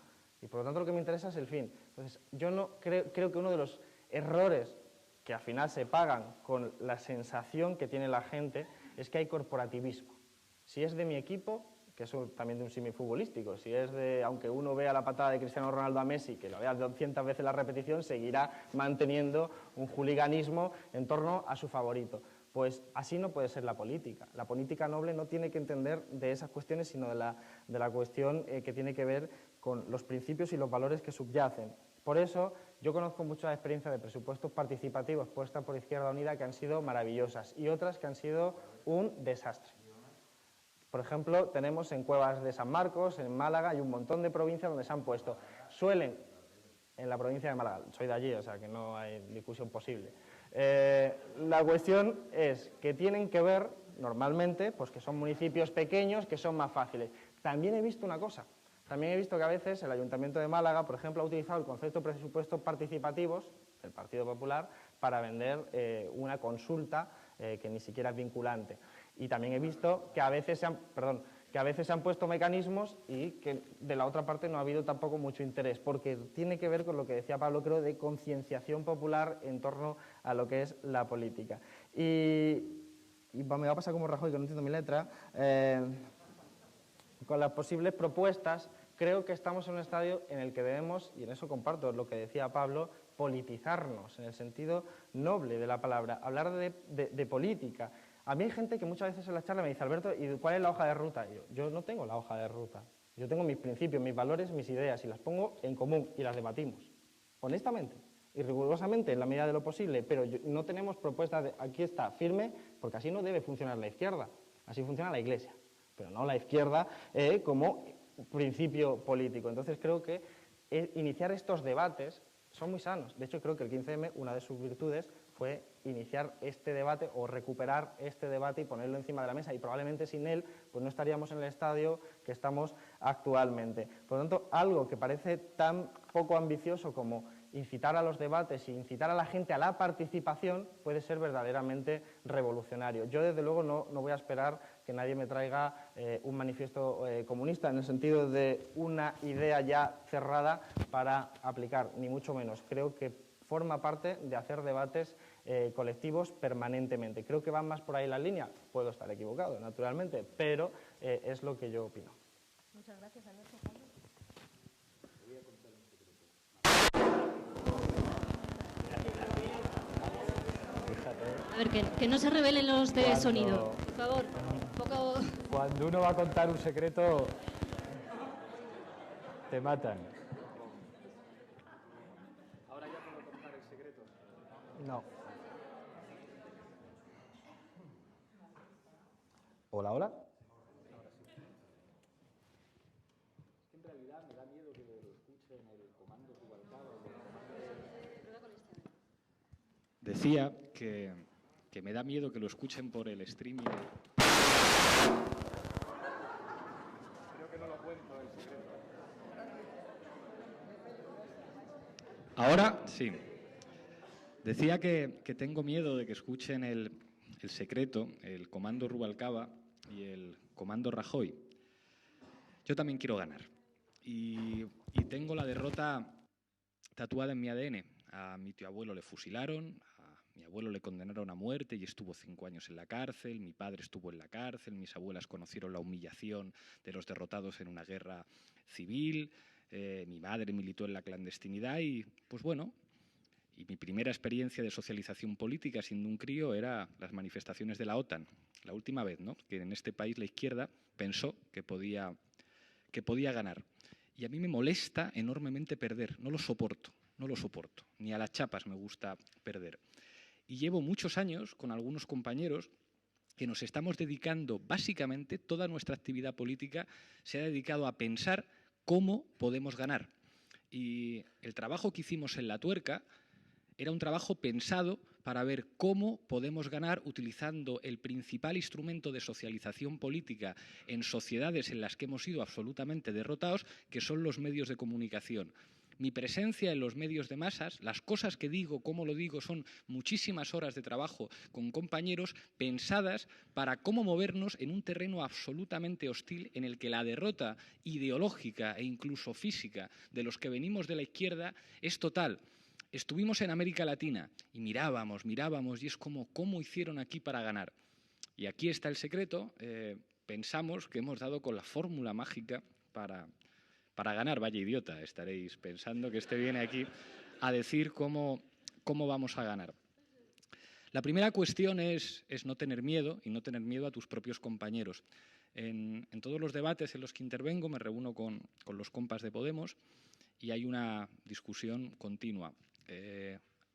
y por lo tanto lo que me interesa es el fin. Entonces, yo no creo que uno de los errores que al final se pagan con la sensación que tiene la gente es que hay corporativismo. Si es de mi equipo, que es también de un símil futbolístico. Si es de, aunque uno vea la patada de Cristiano Ronaldo a Messi, que lo vea 200 veces la repetición, seguirá manteniendo un hooliganismo en torno a su favorito. Pues así no puede ser la política. La política noble no tiene que entender de esas cuestiones, sino de la cuestión que tiene que ver con los principios y los valores que subyacen. Por eso, yo conozco muchas experiencias de presupuestos participativos puestas por Izquierda Unida que han sido maravillosas y otras que han sido un desastre. Por ejemplo, tenemos en Cuevas de San Marcos, en Málaga, hay un montón de provincias donde se han puesto. Suelen, en la provincia de Málaga, soy de allí, o sea que no hay discusión posible. La cuestión es que tienen que ver, normalmente, pues que son municipios pequeños, que son más fáciles. También he visto una cosa. También he visto que a veces el Ayuntamiento de Málaga, por ejemplo, ha utilizado el concepto de presupuestos participativos del Partido Popular para vender una consulta que ni siquiera es vinculante. Y también he visto que a veces se han puesto mecanismos y que de la otra parte no ha habido tampoco mucho interés, porque tiene que ver con lo que decía Pablo, creo, de concienciación popular en torno a lo que es la política. Y me va a pasar como Rajoy, que no entiendo mi letra. Con las posibles propuestas, creo que estamos en un estadio en el que debemos, y en eso comparto lo que decía Pablo, politizarnos, en el sentido noble de la palabra, hablar de política. A mí hay gente que muchas veces en la charla me dice, Alberto, ¿y cuál es la hoja de ruta? Y yo no tengo la hoja de ruta. Yo tengo mis principios, mis valores, mis ideas, y las pongo en común y las debatimos, honestamente y rigurosamente, en la medida de lo posible, pero no tenemos propuestas de aquí está, firme, porque así no debe funcionar la izquierda, así funciona la Iglesia, pero no la izquierda como principio político. Entonces creo que iniciar estos debates son muy sanos. De hecho, creo que el 15M, una de sus virtudes fue iniciar este debate o recuperar este debate y ponerlo encima de la mesa, y probablemente sin él pues no estaríamos en el estadio que estamos actualmente. Por lo tanto, algo que parece tan poco ambicioso como incitar a los debates e incitar a la gente a la participación puede ser verdaderamente revolucionario. Yo, desde luego, no voy a esperar que nadie me traiga un manifiesto comunista en el sentido de una idea ya cerrada para aplicar, ni mucho menos. Creo que forma parte de hacer debates colectivos permanentemente. Creo que van más por ahí las líneas. Puedo estar equivocado, naturalmente, pero es lo que yo opino. Muchas gracias, Alberto. A ver, que no se revelen los de sonido, por favor. Un poco... Cuando uno va a contar un secreto, te matan. ¿Ahora ya puedo contar el secreto? No. ¿Hola, hola? Es que en realidad me da miedo que lo escuchen el comando Rubalcaba. Decía que me da miedo que lo escuchen por el streaming. Creo que no lo cuento el secreto. Ahora sí. Decía que tengo miedo de que escuchen el secreto, el comando Rubalcaba y el comando Rajoy. Yo también quiero ganar. Y tengo la derrota tatuada en mi ADN. A mi tío abuelo le fusilaron, a mi abuelo le condenaron a muerte y estuvo 5 años en la cárcel, mi padre estuvo en la cárcel, mis abuelas conocieron la humillación de los derrotados en una guerra civil, mi madre militó en la clandestinidad y, pues bueno, y mi primera experiencia de socialización política siendo un crío era las manifestaciones de la OTAN. La última vez, ¿no?, que en este país la izquierda pensó que podía ganar. Y a mí me molesta enormemente perder, no lo soporto, ni a las chapas me gusta perder. Y llevo muchos años con algunos compañeros que nos estamos dedicando, básicamente toda nuestra actividad política se ha dedicado a pensar cómo podemos ganar. Y el trabajo que hicimos en La Tuerca era un trabajo pensado para ver cómo podemos ganar utilizando el principal instrumento de socialización política en sociedades en las que hemos sido absolutamente derrotados, que son los medios de comunicación. Mi presencia en los medios de masas, las cosas que digo, cómo lo digo, son muchísimas horas de trabajo con compañeros pensadas para cómo movernos en un terreno absolutamente hostil en el que la derrota ideológica e incluso física de los que venimos de la izquierda es total. Estuvimos en América Latina y mirábamos y es como, ¿cómo hicieron aquí para ganar? Y aquí está el secreto. pensamos que hemos dado con la fórmula mágica para ganar. Vaya idiota, estaréis pensando que viene aquí a decir cómo vamos a ganar. La primera cuestión es no tener miedo, y no tener miedo a tus propios compañeros. En todos los debates en los que intervengo me reúno con los compas de Podemos y hay una discusión continua.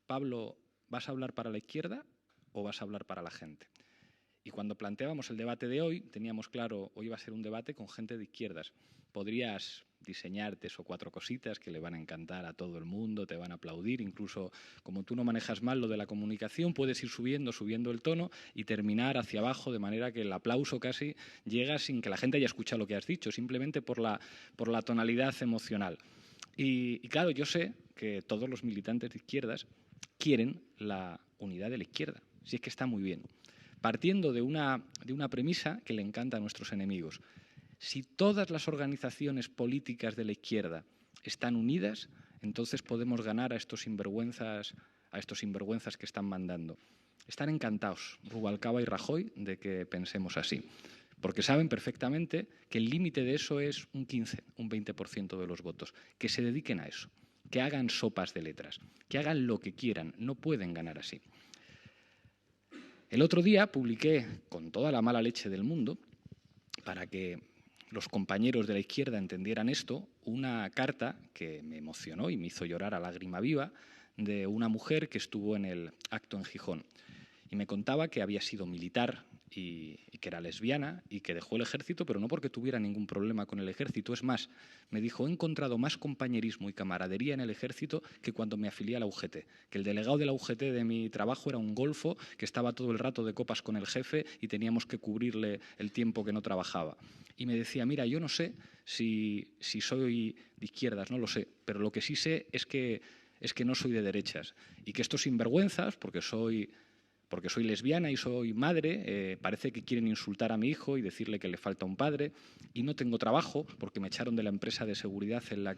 Pablo, ¿vas a hablar para la izquierda o vas a hablar para la gente? Y cuando planteábamos el debate de hoy, teníamos claro, hoy va a ser un debate con gente de izquierdas. Podrías diseñar 3 o 4 cositas que le van a encantar a todo el mundo, te van a aplaudir, incluso como tú no manejas mal lo de la comunicación, puedes ir subiendo el tono y terminar hacia abajo, de manera que el aplauso casi llega sin que la gente haya escuchado lo que has dicho, simplemente por la tonalidad emocional. Y claro, yo sé que todos los militantes de izquierdas quieren la unidad de la izquierda, si es que está muy bien. Partiendo de una premisa que le encanta a nuestros enemigos. Si todas las organizaciones políticas de la izquierda están unidas, entonces podemos ganar a estos sinvergüenzas que están mandando. Están encantados Rubalcaba y Rajoy de que pensemos así, porque saben perfectamente que el límite de eso es un 15, un 20% de los votos. Que se dediquen a eso, que hagan sopas de letras, que hagan lo que quieran, no pueden ganar así. El otro día publiqué, con toda la mala leche del mundo, para que los compañeros de la izquierda entendieran esto, una carta que me emocionó y me hizo llorar a lágrima viva, de una mujer que estuvo en el acto en Gijón. Y me contaba que había sido militar y que era lesbiana y que dejó el ejército, pero no porque tuviera ningún problema con el ejército. Es más, me dijo, he encontrado más compañerismo y camaradería en el ejército que cuando me afilié a la UGT. Que el delegado de la UGT de mi trabajo era un golfo que estaba todo el rato de copas con el jefe y teníamos que cubrirle el tiempo que no trabajaba. Y me decía, mira, yo no sé si soy de izquierdas, no lo sé, pero lo que sí sé es que no soy de derechas y que estos sinvergüenzas, porque soy lesbiana y soy madre, parece que quieren insultar a mi hijo y decirle que le falta un padre, y no tengo trabajo porque me echaron de la empresa de seguridad en la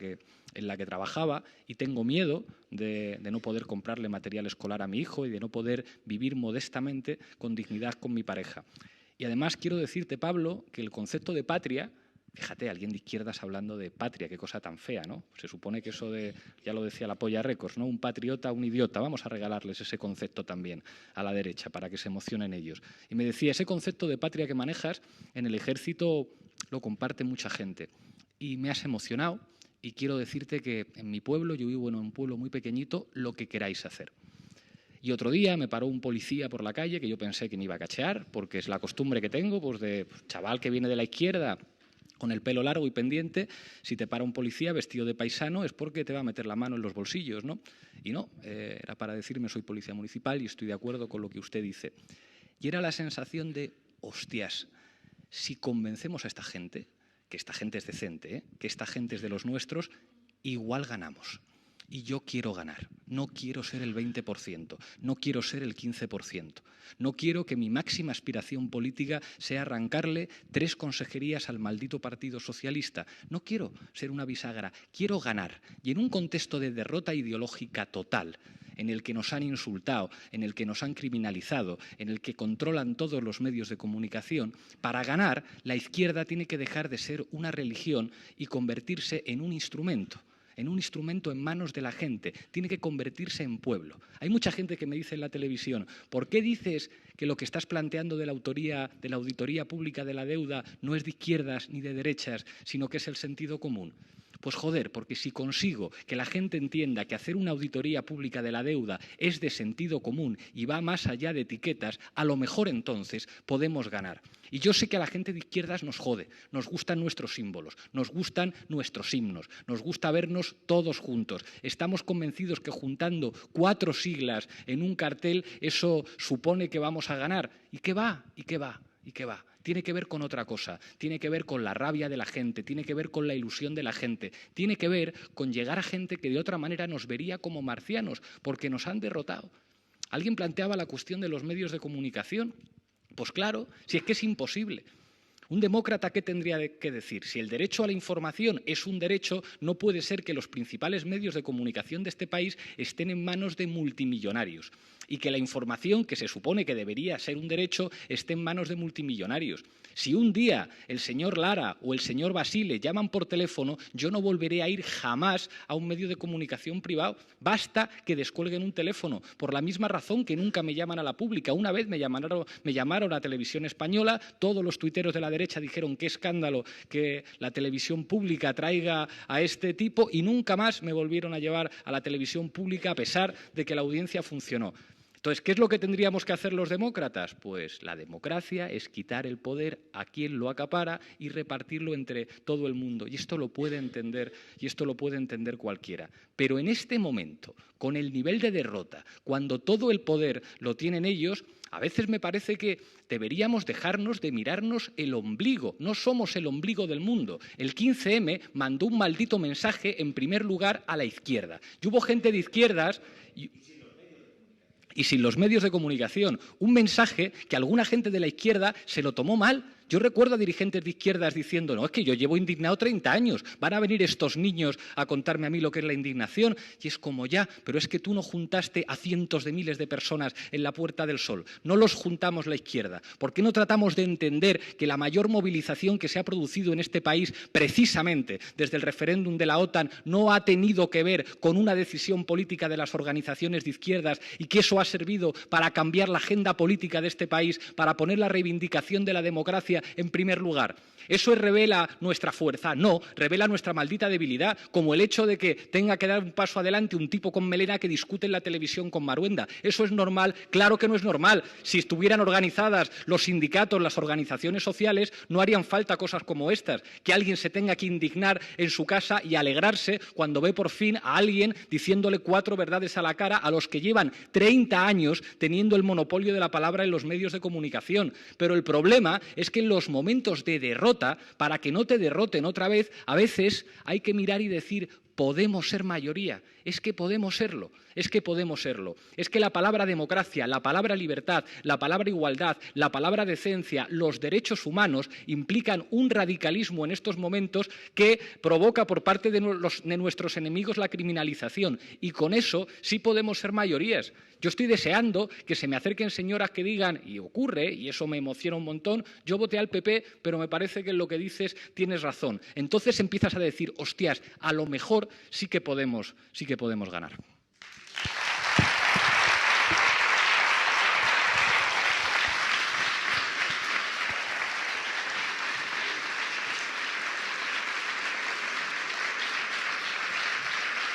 que trabajaba, y tengo miedo de no poder comprarle material escolar a mi hijo y de no poder vivir modestamente con dignidad con mi pareja. Y además quiero decirte, Pablo, que el concepto de patria, fíjate, alguien de izquierdas hablando de patria, qué cosa tan fea, ¿no? Se supone que eso de, ya lo decía la Polla Records, ¿no? Un patriota, un idiota, vamos a regalarles ese concepto también a la derecha para que se emocionen ellos. Y me decía, ese concepto de patria que manejas en el ejército lo comparte mucha gente. Y me has emocionado y quiero decirte que en mi pueblo, yo vivo en un pueblo muy pequeñito, lo que queráis hacer. Y otro día me paró un policía por la calle que yo pensé que me iba a cachear, porque es la costumbre que tengo, pues de chaval que viene de la izquierda, con el pelo largo y pendiente, si te para un policía vestido de paisano es porque te va a meter la mano en los bolsillos, ¿no? Y no, era para decirme soy policía municipal y estoy de acuerdo con lo que usted dice. Y era la sensación de, hostias, si convencemos a esta gente, que esta gente es decente, que esta gente es de los nuestros, igual ganamos. Y yo quiero ganar, no quiero ser el 20%, no quiero ser el 15%. No quiero que mi máxima aspiración política sea arrancarle 3 consejerías al maldito Partido Socialista. No quiero ser una bisagra, quiero ganar. Y en un contexto de derrota ideológica total, en el que nos han insultado, en el que nos han criminalizado, en el que controlan todos los medios de comunicación, para ganar, la izquierda tiene que dejar de ser una religión y convertirse en un instrumento en manos de la gente, tiene que convertirse en pueblo. Hay mucha gente que me dice en la televisión, ¿por qué dices que lo que estás planteando de la auditoría pública de la deuda no es de izquierdas ni de derechas, sino que es el sentido común? Pues joder, porque si consigo que la gente entienda que hacer una auditoría pública de la deuda es de sentido común y va más allá de etiquetas, a lo mejor entonces podemos ganar. Y yo sé que a la gente de izquierdas nos jode, nos gustan nuestros símbolos, nos gustan nuestros himnos, nos gusta vernos todos juntos. Estamos convencidos que juntando 4 siglas en un cartel eso supone que vamos a ganar. ¿Y qué va? ¿Y qué va? ¿Y qué va? Tiene que ver con otra cosa, tiene que ver con la rabia de la gente, tiene que ver con la ilusión de la gente, tiene que ver con llegar a gente que de otra manera nos vería como marcianos, porque nos han derrotado. Alguien planteaba la cuestión de los medios de comunicación. Pues claro, si es que es imposible. Un demócrata, ¿qué tendría que decir? Si el derecho a la información es un derecho, no puede ser que los principales medios de comunicación de este país estén en manos de multimillonarios y que la información, que se supone que debería ser un derecho, esté en manos de multimillonarios. Si un día el señor Lara o el señor Basile llaman por teléfono, yo no volveré a ir jamás a un medio de comunicación privado. Basta que descuelguen un teléfono, por la misma razón que nunca me llaman a la pública. Una vez me llamaron a Televisión Española, todos los tuiteros de la derecha dijeron qué escándalo que la televisión pública traiga a este tipo y nunca más me volvieron a llevar a la televisión pública a pesar de que la audiencia funcionó. Entonces, ¿qué es lo que tendríamos que hacer los demócratas? Pues la democracia es quitar el poder a quien lo acapara y repartirlo entre todo el mundo. Y esto lo puede entender, cualquiera. Pero en este momento, con el nivel de derrota, cuando todo el poder lo tienen ellos, a veces me parece que deberíamos dejarnos de mirarnos el ombligo. No somos el ombligo del mundo. El 15M mandó un maldito mensaje, en primer lugar, a la izquierda. Y hubo gente de izquierdas y sin los medios de comunicación, un mensaje que alguna gente de la izquierda se lo tomó mal. Yo recuerdo a dirigentes de izquierdas diciendo, no, es que yo llevo indignado 30 años, van a venir estos niños a contarme a mí lo que es la indignación. Y es como ya, pero es que tú no juntaste a cientos de miles de personas en la Puerta del Sol, no los juntamos la izquierda. ¿Por qué no tratamos de entender que la mayor movilización que se ha producido en este país, precisamente desde el referéndum de la OTAN, no ha tenido que ver con una decisión política de las organizaciones de izquierdas y que eso ha servido para cambiar la agenda política de este país, para poner la reivindicación de la democracia en primer lugar? ¿Eso revela nuestra fuerza? No, revela nuestra maldita debilidad, como el hecho de que tenga que dar un paso adelante un tipo con melena que discute en la televisión con Maruenda. ¿Eso es normal? Claro que no es normal. Si estuvieran organizadas los sindicatos, las organizaciones sociales, no harían falta cosas como estas, que alguien se tenga que indignar en su casa y alegrarse cuando ve por fin a alguien diciéndole 4 verdades a la cara a los que llevan 30 años teniendo el monopolio de la palabra en los medios de comunicación. Pero el problema es que en los momentos de derrota, para que no te derroten otra vez, a veces hay que mirar y decir, podemos ser mayoría, es que podemos serlo, es que la palabra democracia, la palabra libertad, la palabra igualdad, la palabra decencia, los derechos humanos implican un radicalismo en estos momentos que provoca por parte de nuestros enemigos la criminalización, y con eso sí podemos ser mayorías. Yo estoy deseando que se me acerquen señoras que digan, y ocurre, y eso me emociona un montón, yo voté al PP, pero me parece que en lo que dices tienes razón. Entonces empiezas a decir, hostias, a lo mejor sí que podemos ganar.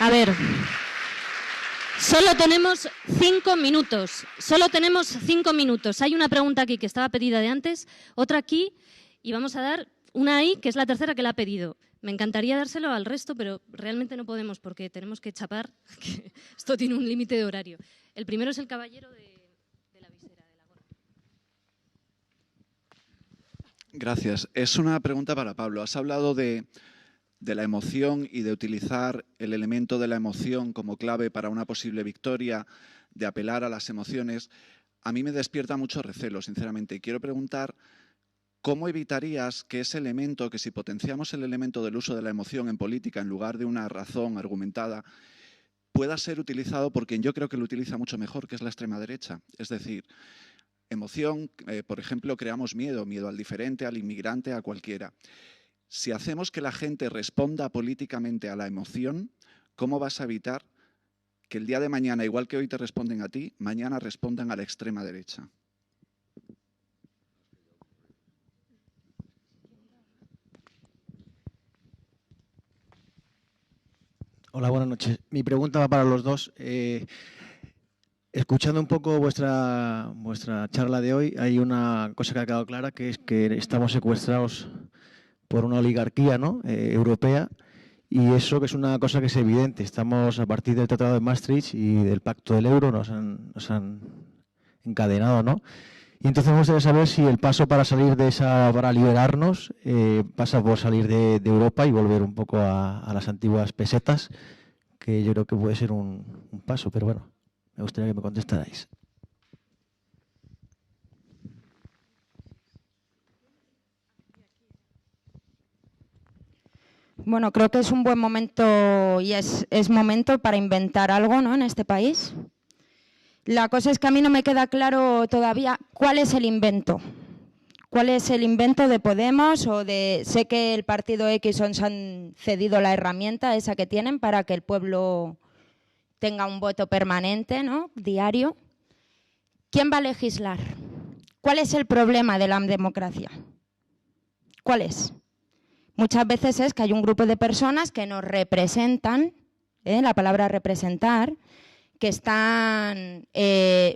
A ver, solo tenemos 5 minutos. Hay una pregunta aquí que estaba pedida de antes, otra aquí, y vamos a dar una ahí, que es la tercera que la ha pedido. Me encantaría dárselo al resto, pero realmente no podemos porque tenemos que chapar, que esto tiene un límite de horario. El primero es el caballero de la visera, de la gorra. Gracias. Es una pregunta para Pablo. Has hablado de la emoción y de utilizar el elemento de la emoción como clave para una posible victoria, de apelar a las emociones. A mí me despierta mucho recelo, sinceramente. Y quiero preguntar, ¿cómo evitarías que ese elemento, que si potenciamos el elemento del uso de la emoción en política en lugar de una razón argumentada, pueda ser utilizado por quien yo creo que lo utiliza mucho mejor, que es la extrema derecha? Es decir, emoción, por ejemplo, creamos miedo al diferente, al inmigrante, a cualquiera. Si hacemos que la gente responda políticamente a la emoción, ¿cómo vas a evitar que el día de mañana, igual que hoy te responden a ti, mañana respondan a la extrema derecha? Hola, buenas noches. Mi pregunta va para los dos. Escuchando un poco vuestra charla de hoy, hay una cosa que ha quedado clara, que es que estamos secuestrados por una oligarquía, ¿no?, europea, y eso que es una cosa que es evidente. Estamos, a partir del Tratado de Maastricht y del Pacto del Euro, nos han encadenado, ¿no? Y entonces me gustaría saber si el paso para salir de esa, para liberarnos, pasa por salir de Europa y volver un poco a las antiguas pesetas, que yo creo que puede ser un paso, pero bueno, me gustaría que me contestarais. Bueno, creo que es un buen momento y es momento para inventar algo, ¿no?, en este país. La cosa es que a mí no me queda claro todavía cuál es el invento. ¿Cuál es el invento de Podemos o de... Sé que el partido X os han cedido la herramienta esa que tienen para que el pueblo tenga un voto permanente, ¿no? Diario. ¿Quién va a legislar? ¿Cuál es el problema de la democracia? ¿Cuál es? Muchas veces es que hay un grupo de personas que nos representan, la palabra representar, que están,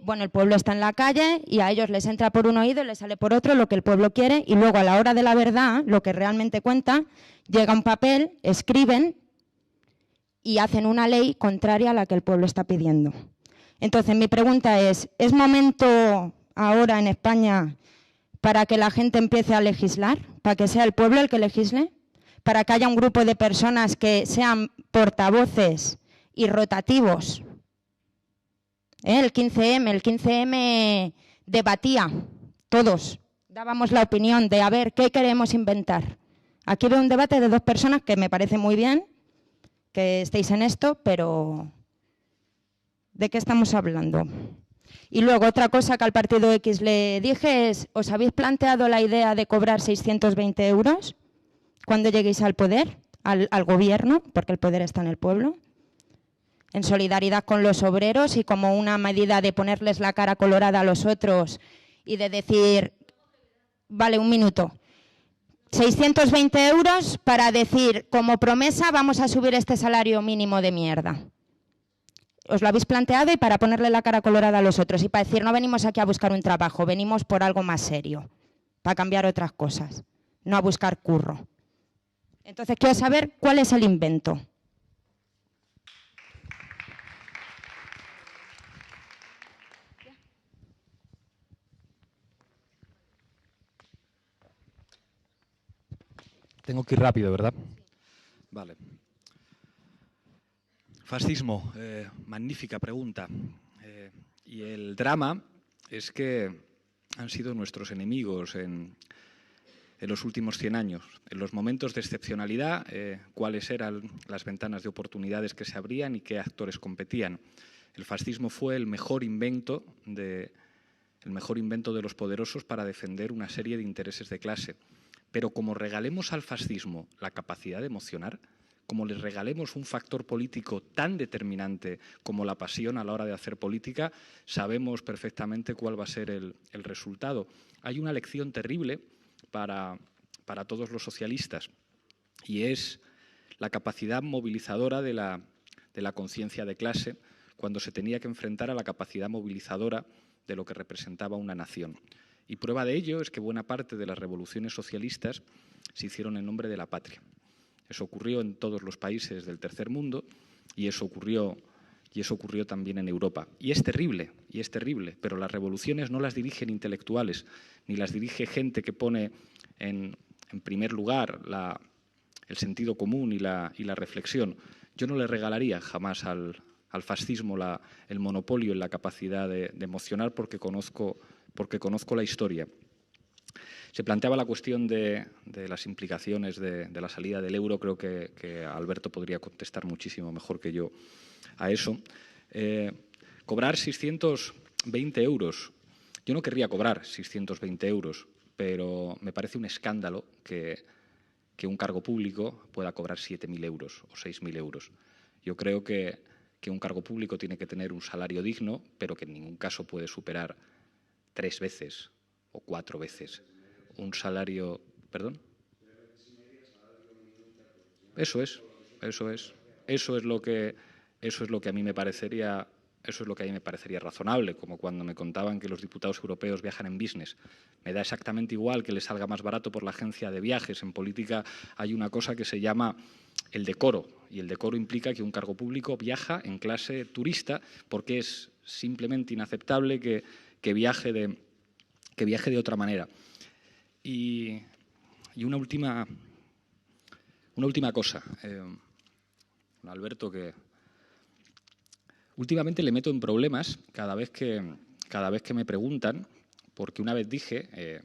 bueno, el pueblo está en la calle y a ellos les entra por un oído y les sale por otro lo que el pueblo quiere, y luego a la hora de la verdad, lo que realmente cuenta, llega un papel, escriben y hacen una ley contraria a la que el pueblo está pidiendo. Entonces, mi pregunta ¿es momento ahora en España para que la gente empiece a legislar, para que sea el pueblo el que legisle, para que haya un grupo de personas que sean portavoces y rotativos? El 15M debatía, todos dábamos la opinión de a ver qué queremos inventar. Aquí veo un debate de dos personas que me parece muy bien que estéis en esto, pero ¿de qué estamos hablando? Y luego otra cosa que al partido X le dije es, ¿os habéis planteado la idea de cobrar 620 euros cuando lleguéis al poder, al gobierno, porque el poder está en el pueblo? En solidaridad con los obreros y como una medida de ponerles la cara colorada a los otros y de decir, vale, un minuto, 620 euros para decir, como promesa vamos a subir este salario mínimo de mierda. Os lo habéis planteado y para ponerle la cara colorada a los otros y para decir, no venimos aquí a buscar un trabajo, venimos por algo más serio, para cambiar otras cosas, no a buscar curro. Entonces quiero saber cuál es el invento. Tengo que ir rápido, ¿verdad? Vale. Fascismo, magnífica pregunta. Y el drama es que han sido nuestros enemigos en los últimos 100 años. En los momentos de excepcionalidad, cuáles eran las ventanas de oportunidades que se abrían y qué actores competían. El fascismo fue el mejor invento de los poderosos para defender una serie de intereses de clase. Pero como regalemos al fascismo la capacidad de emocionar, como les regalemos un factor político tan determinante como la pasión a la hora de hacer política, sabemos perfectamente cuál va a ser el resultado. Hay una lección terrible para todos los socialistas y es la capacidad movilizadora de la conciencia de clase cuando se tenía que enfrentar a la capacidad movilizadora de lo que representaba una nación. Y prueba de ello es que buena parte de las revoluciones socialistas se hicieron en nombre de la patria. Eso ocurrió en todos los países del tercer mundo y eso ocurrió también en Europa. Y es terrible, pero las revoluciones no las dirigen intelectuales, ni las dirige gente que pone en primer lugar el sentido común y la reflexión. Yo no le regalaría jamás al fascismo el monopolio en la capacidad de emocionar porque conozco la historia. Se planteaba la cuestión de las implicaciones de la salida del euro. Creo que Alberto podría contestar muchísimo mejor que yo a eso. Cobrar 620 euros. Yo no querría cobrar 620 euros, pero me parece un escándalo que un cargo público pueda cobrar 7.000 euros o 6.000 euros. Yo creo que un cargo público tiene que tener un salario digno, pero que en ningún caso puede superar 3 veces o 4 veces un salario... ¿Perdón? Eso es lo que a mí me parecería razonable, como cuando me contaban que los diputados europeos viajan en business. Me da exactamente igual que les salga más barato por la agencia de viajes. En política hay una cosa que se llama el decoro, y el decoro implica que un cargo público viaja en clase turista porque es simplemente inaceptable que viaje de otra manera. Y una última cosa, Alberto, que últimamente le meto en problemas cada vez que me preguntan, porque una vez dije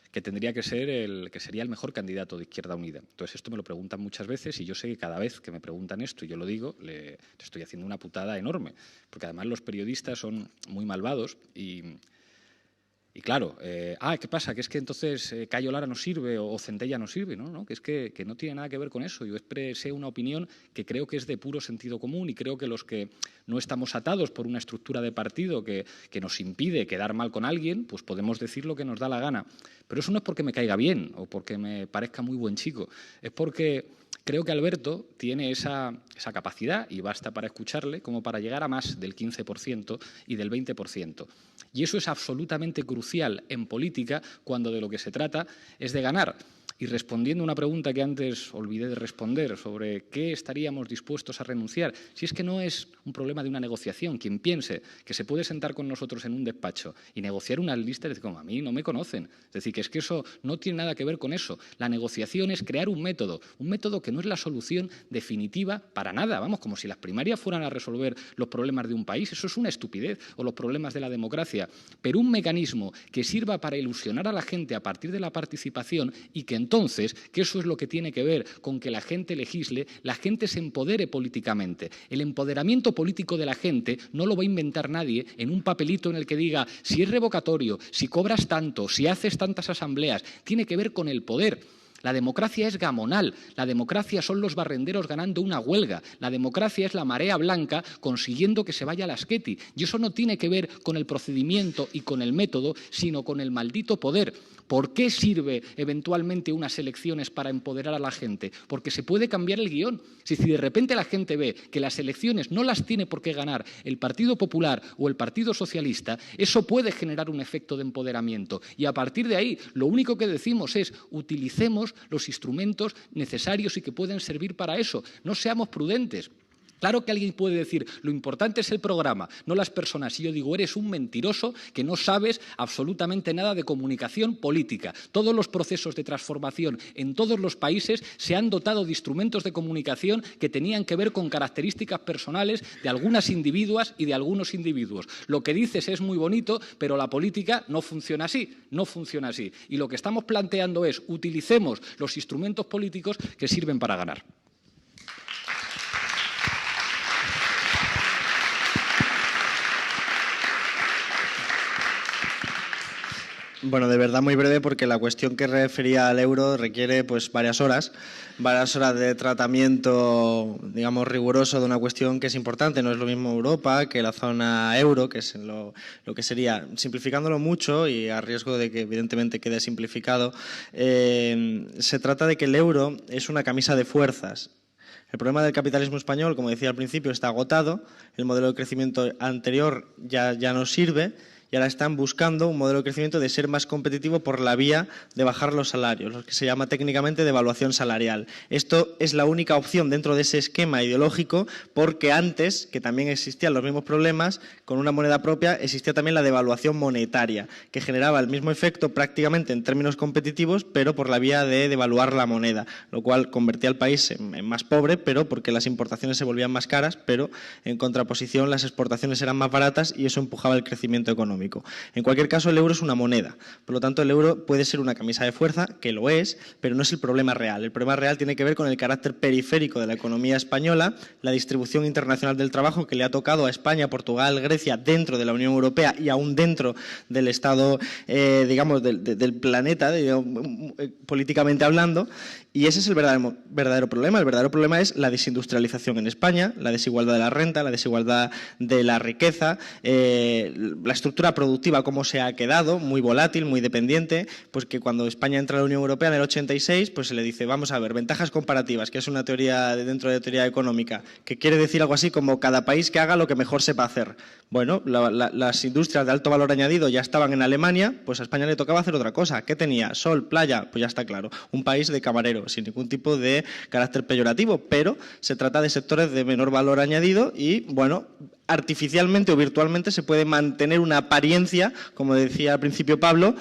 que tendría que ser que sería el mejor candidato de Izquierda Unida. Entonces esto me lo preguntan muchas veces y yo sé que cada vez que me preguntan esto y yo lo digo, le estoy haciendo una putada enorme, porque además los periodistas son muy malvados y Y claro, ¿qué pasa? Que es que entonces Cayo Lara no sirve o Centella no sirve, ¿no? ¿No? Que es que no tiene nada que ver con eso. Yo expresé una opinión que creo que es de puro sentido común y creo que los que no estamos atados por una estructura de partido que nos impide quedar mal con alguien, pues podemos decir lo que nos da la gana. Pero eso no es porque me caiga bien o porque me parezca muy buen chico, es porque creo que Alberto tiene esa capacidad, y basta para escucharle, como para llegar a más del 15% y del 20%. Y eso es absolutamente crucial en política cuando de lo que se trata es de ganar. Y respondiendo a una pregunta que antes olvidé de responder sobre qué estaríamos dispuestos a renunciar, si es que no es un problema de una negociación, quien piense que se puede sentar con nosotros en un despacho y negociar unas listas, es decir, como a mí no me conocen, es decir, que es que eso no tiene nada que ver con eso. La negociación es crear un método que no es la solución definitiva para nada, vamos, como si las primarias fueran a resolver los problemas de un país, eso es una estupidez, o los problemas de la democracia, pero un mecanismo que sirva para ilusionar a la gente a partir de la participación y que entonces, que eso es lo que tiene que ver con que la gente legisle, la gente se empodere políticamente. El empoderamiento político de la gente no lo va a inventar nadie en un papelito en el que diga si es revocatorio, si cobras tanto, si haces tantas asambleas. Tiene que ver con el poder. La democracia es gamonal, la democracia son los barrenderos ganando una huelga, la democracia es la marea blanca consiguiendo que se vaya la Asqueti. Y eso no tiene que ver con el procedimiento y con el método, sino con el maldito poder. ¿Por qué sirve eventualmente unas elecciones para empoderar a la gente? Porque se puede cambiar el guión. Si de repente la gente ve que las elecciones no las tiene por qué ganar el Partido Popular o el Partido Socialista, eso puede generar un efecto de empoderamiento. Y a partir de ahí, lo único que decimos es utilicemos los instrumentos necesarios y que pueden servir para eso. No seamos prudentes. Claro que alguien puede decir, lo importante es el programa, no las personas. Y yo digo, eres un mentiroso que no sabes absolutamente nada de comunicación política. Todos los procesos de transformación en todos los países se han dotado de instrumentos de comunicación que tenían que ver con características personales de algunas individuas y de algunos individuos. Lo que dices es muy bonito, pero la política no funciona así, no funciona así. Y lo que estamos planteando es, utilicemos los instrumentos políticos que sirven para ganar. Bueno, de verdad muy breve, porque la cuestión que refería al euro requiere pues varias horas de tratamiento, digamos, riguroso de una cuestión que es importante. No es lo mismo Europa que la zona euro, que es lo que sería, simplificándolo mucho y a riesgo de que evidentemente quede simplificado, se trata de que el euro es una camisa de fuerzas. El problema del capitalismo español, como decía al principio, está agotado, el modelo de crecimiento anterior ya no sirve, y ahora están buscando un modelo de crecimiento de ser más competitivo por la vía de bajar los salarios, lo que se llama técnicamente devaluación salarial. Esto es la única opción dentro de ese esquema ideológico, porque antes, que también existían los mismos problemas, con una moneda propia existía también la devaluación monetaria, que generaba el mismo efecto prácticamente en términos competitivos, pero por la vía de devaluar la moneda, lo cual convertía al país en más pobre, pero porque las importaciones se volvían más caras, pero en contraposición las exportaciones eran más baratas y eso empujaba el crecimiento económico. En cualquier caso, el euro es una moneda. Por lo tanto, el euro puede ser una camisa de fuerza, que lo es, pero no es el problema real. El problema real tiene que ver con el carácter periférico de la economía española, la distribución internacional del trabajo que le ha tocado a España, Portugal, Grecia, dentro de la Unión Europea y aún dentro del Estado, digamos, del planeta, políticamente hablando. Y ese es el verdadero problema. El verdadero problema es la desindustrialización en España, la desigualdad de la renta, la desigualdad de la riqueza, la estructura productiva como se ha quedado, muy volátil, muy dependiente, pues que cuando España entra a la Unión Europea en el 86, pues se le dice, vamos a ver, ventajas comparativas, que es una teoría dentro de teoría económica, que quiere decir algo así como cada país que haga lo que mejor sepa hacer. Bueno, las industrias de alto valor añadido ya estaban en Alemania, pues a España le tocaba hacer otra cosa. ¿Qué tenía? Sol, playa, pues ya está claro, un país de camarero, sin ningún tipo de carácter peyorativo, pero se trata de sectores de menor valor añadido y, bueno, artificialmente o virtualmente se puede mantener una apariencia, como decía al principio Pablo,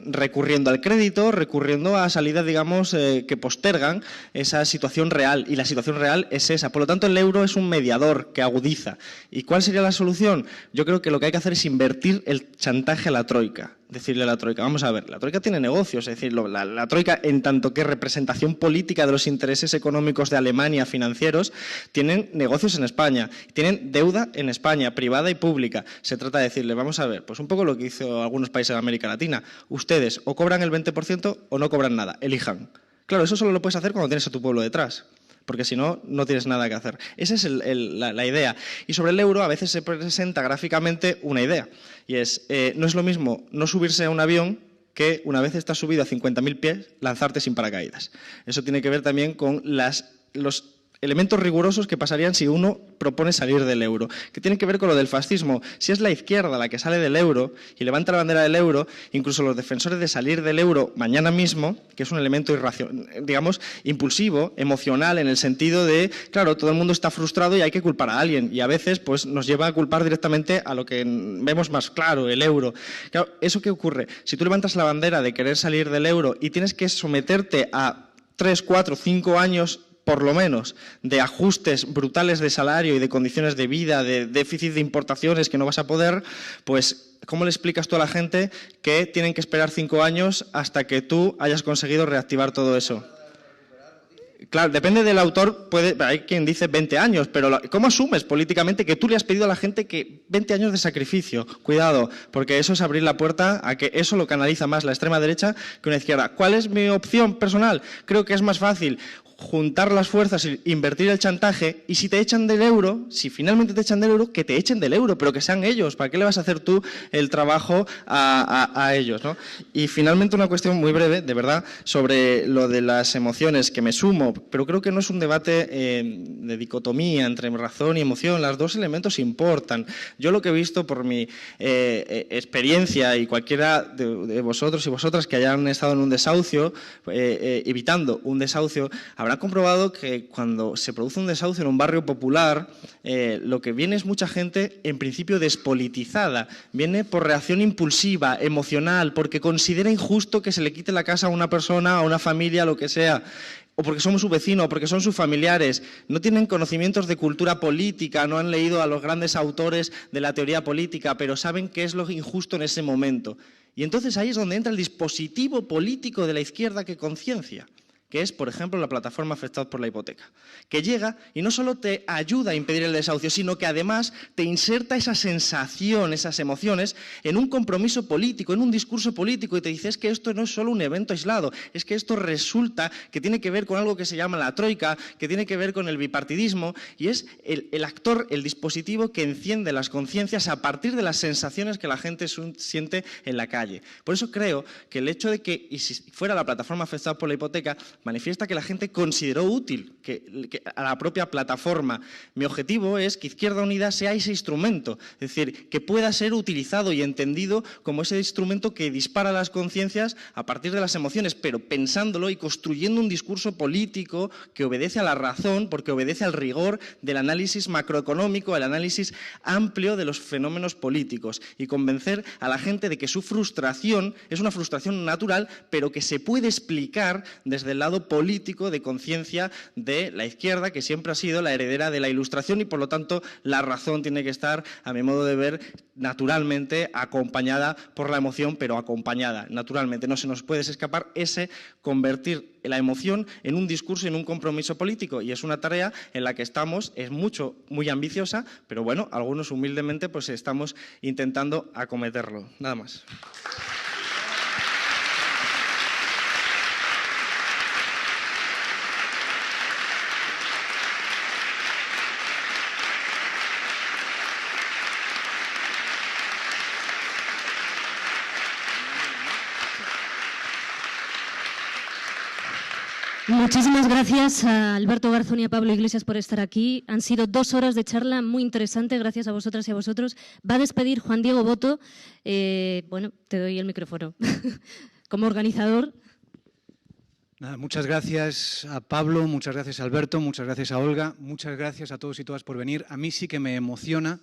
recurriendo al crédito, recurriendo a salidas, digamos, que postergan esa situación real, y la situación real es esa. Por lo tanto, el euro es un mediador que agudiza. ¿Y cuál sería la solución? Yo creo que lo que hay que hacer es invertir el chantaje a la troika. Decirle a la troika, vamos a ver, la troika tiene negocios, es decir, la troika, en tanto que representación política de los intereses económicos de Alemania, financieros, tienen negocios en España, tienen deuda en España, privada y pública. Se trata de decirle, vamos a ver, pues un poco lo que hizo algunos países de América Latina. Ustedes o cobran el 20% o no cobran nada, elijan. Claro, eso solo lo puedes hacer cuando tienes a tu pueblo detrás, porque si no, no tienes nada que hacer. Esa es la idea. Y sobre el euro a veces se presenta gráficamente una idea, y es, no es lo mismo no subirse a un avión que una vez estás subido a 50.000 pies, lanzarte sin paracaídas. Eso tiene que ver también con los elementos rigurosos que pasarían si uno propone salir del euro, que tienen que ver con lo del fascismo. Si es la izquierda la que sale del euro y levanta la bandera del euro, incluso los defensores de salir del euro mañana mismo, que es un elemento digamos, impulsivo, emocional, en el sentido de, claro, todo el mundo está frustrado y hay que culpar a alguien, y a veces pues, nos lleva a culpar directamente a lo que vemos más claro, el euro. Claro, ¿eso qué ocurre? Si tú levantas la bandera de querer salir del euro y tienes que someterte a 3, 4, 5 años por lo menos, de ajustes brutales de salario y de condiciones de vida, de déficit de importaciones que no vas a poder, pues, ¿cómo le explicas tú a la gente que tienen que esperar 5 años hasta que tú hayas conseguido reactivar todo eso? Claro, depende del autor, hay quien dice 20 años, pero ¿cómo asumes políticamente que tú le has pedido a la gente que 20 años de sacrificio? Cuidado, porque eso es abrir la puerta a que eso lo canaliza más la extrema derecha que una izquierda. ¿Cuál es mi opción personal? Creo que es más fácil juntar las fuerzas e invertir el chantaje, y si te echan del euro, si finalmente te echan del euro, que te echen del euro, pero que sean ellos. ¿Para qué le vas a hacer tú el trabajo a ellos, ¿no? Y finalmente una cuestión muy breve, de verdad, sobre lo de las emociones, que me sumo, pero creo que no es un debate de dicotomía entre razón y emoción, los dos elementos importan. Yo lo que he visto por mi experiencia, y cualquiera de vosotros y vosotras que hayan estado en un desahucio, evitando un desahucio, habrá comprobado que cuando se produce un desahucio en un barrio popular, lo que viene es mucha gente, en principio, despolitizada. Viene por reacción impulsiva, emocional, porque considera injusto que se le quite la casa a una persona, a una familia, lo que sea, o porque somos su vecino, o porque son sus familiares. No tienen conocimientos de cultura política, no han leído a los grandes autores de la teoría política, pero saben qué es lo injusto en ese momento. Y entonces ahí es donde entra el dispositivo político de la izquierda que conciencia, que es, por ejemplo, la plataforma Afectados por la Hipoteca, que llega y no solo te ayuda a impedir el desahucio, sino que además te inserta esa sensación, esas emociones, en un compromiso político, en un discurso político, y te dice, es que esto no es solo un evento aislado, es que esto resulta que tiene que ver con algo que se llama la troika, que tiene que ver con el bipartidismo, y es el actor, el dispositivo que enciende las conciencias a partir de las sensaciones que la gente siente en la calle. Por eso creo que el hecho de que, y si fuera la plataforma Afectados por la Hipoteca, manifiesta que la gente consideró útil que a la propia plataforma. Mi objetivo es que Izquierda Unida sea ese instrumento, es decir, que pueda ser utilizado y entendido como ese instrumento que dispara las conciencias a partir de las emociones, pero pensándolo y construyendo un discurso político que obedece a la razón, porque obedece al rigor del análisis macroeconómico, el análisis amplio de los fenómenos políticos, y convencer a la gente de que su frustración es una frustración natural, pero que se puede explicar desde el lado político de conciencia de la izquierda, que siempre ha sido la heredera de la Ilustración, y por lo tanto la razón tiene que estar, a mi modo de ver, naturalmente acompañada por la emoción, pero acompañada, naturalmente. No se nos puede escapar ese convertir la emoción en un discurso y en un compromiso político, y es una tarea en la que estamos, es muy ambiciosa, pero bueno, algunos humildemente pues estamos intentando acometerlo. Nada más. Muchísimas gracias a Alberto Garzón y a Pablo Iglesias por estar aquí. Han sido 2 horas de charla muy interesante, gracias a vosotras y a vosotros. Va a despedir Juan Diego Boto. Bueno, te doy el micrófono. Como organizador. Nada, muchas gracias a Pablo, muchas gracias a Alberto, muchas gracias a Olga, muchas gracias a todos y todas por venir. A mí sí que me emociona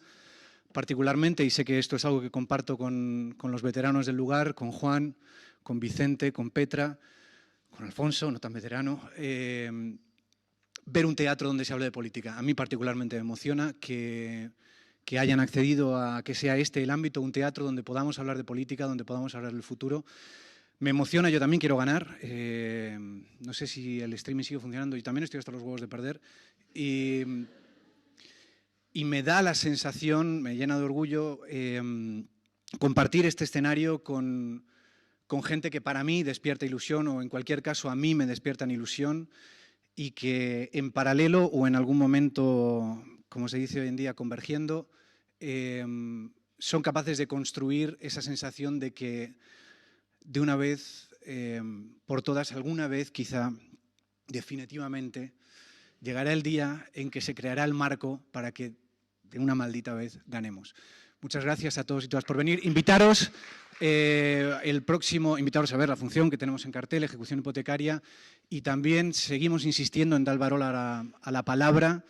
particularmente, y sé que esto es algo que comparto con los veteranos del lugar, con Juan, con Vicente, con Petra, con Alfonso, no tan veterano, ver un teatro donde se hable de política. A mí particularmente me emociona que hayan accedido a que sea este el ámbito, un teatro donde podamos hablar de política, donde podamos hablar del futuro. Me emociona, yo también quiero ganar. No sé si el streaming sigue funcionando, yo también estoy hasta los huevos de perder. y me da la sensación, me llena de orgullo, compartir este escenario con gente que para mí despierta ilusión, o en cualquier caso a mí me despiertan ilusión, y que en paralelo o en algún momento, como se dice hoy en día, convergiendo, son capaces de construir esa sensación de que de una vez por todas, alguna vez quizá definitivamente, llegará el día en que se creará el marco para que de una maldita vez ganemos. Muchas gracias a todos y todas por venir. Invitaros invitaros a ver la función que tenemos en cartel, ejecución hipotecaria, y también seguimos insistiendo en dar valor a la palabra.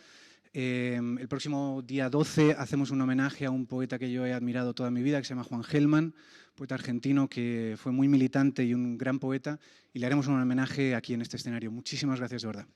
El próximo día 12 hacemos un homenaje a un poeta que yo he admirado toda mi vida, que se llama Juan Gelman, poeta argentino que fue muy militante y un gran poeta, y le haremos un homenaje aquí en este escenario. Muchísimas gracias, de verdad.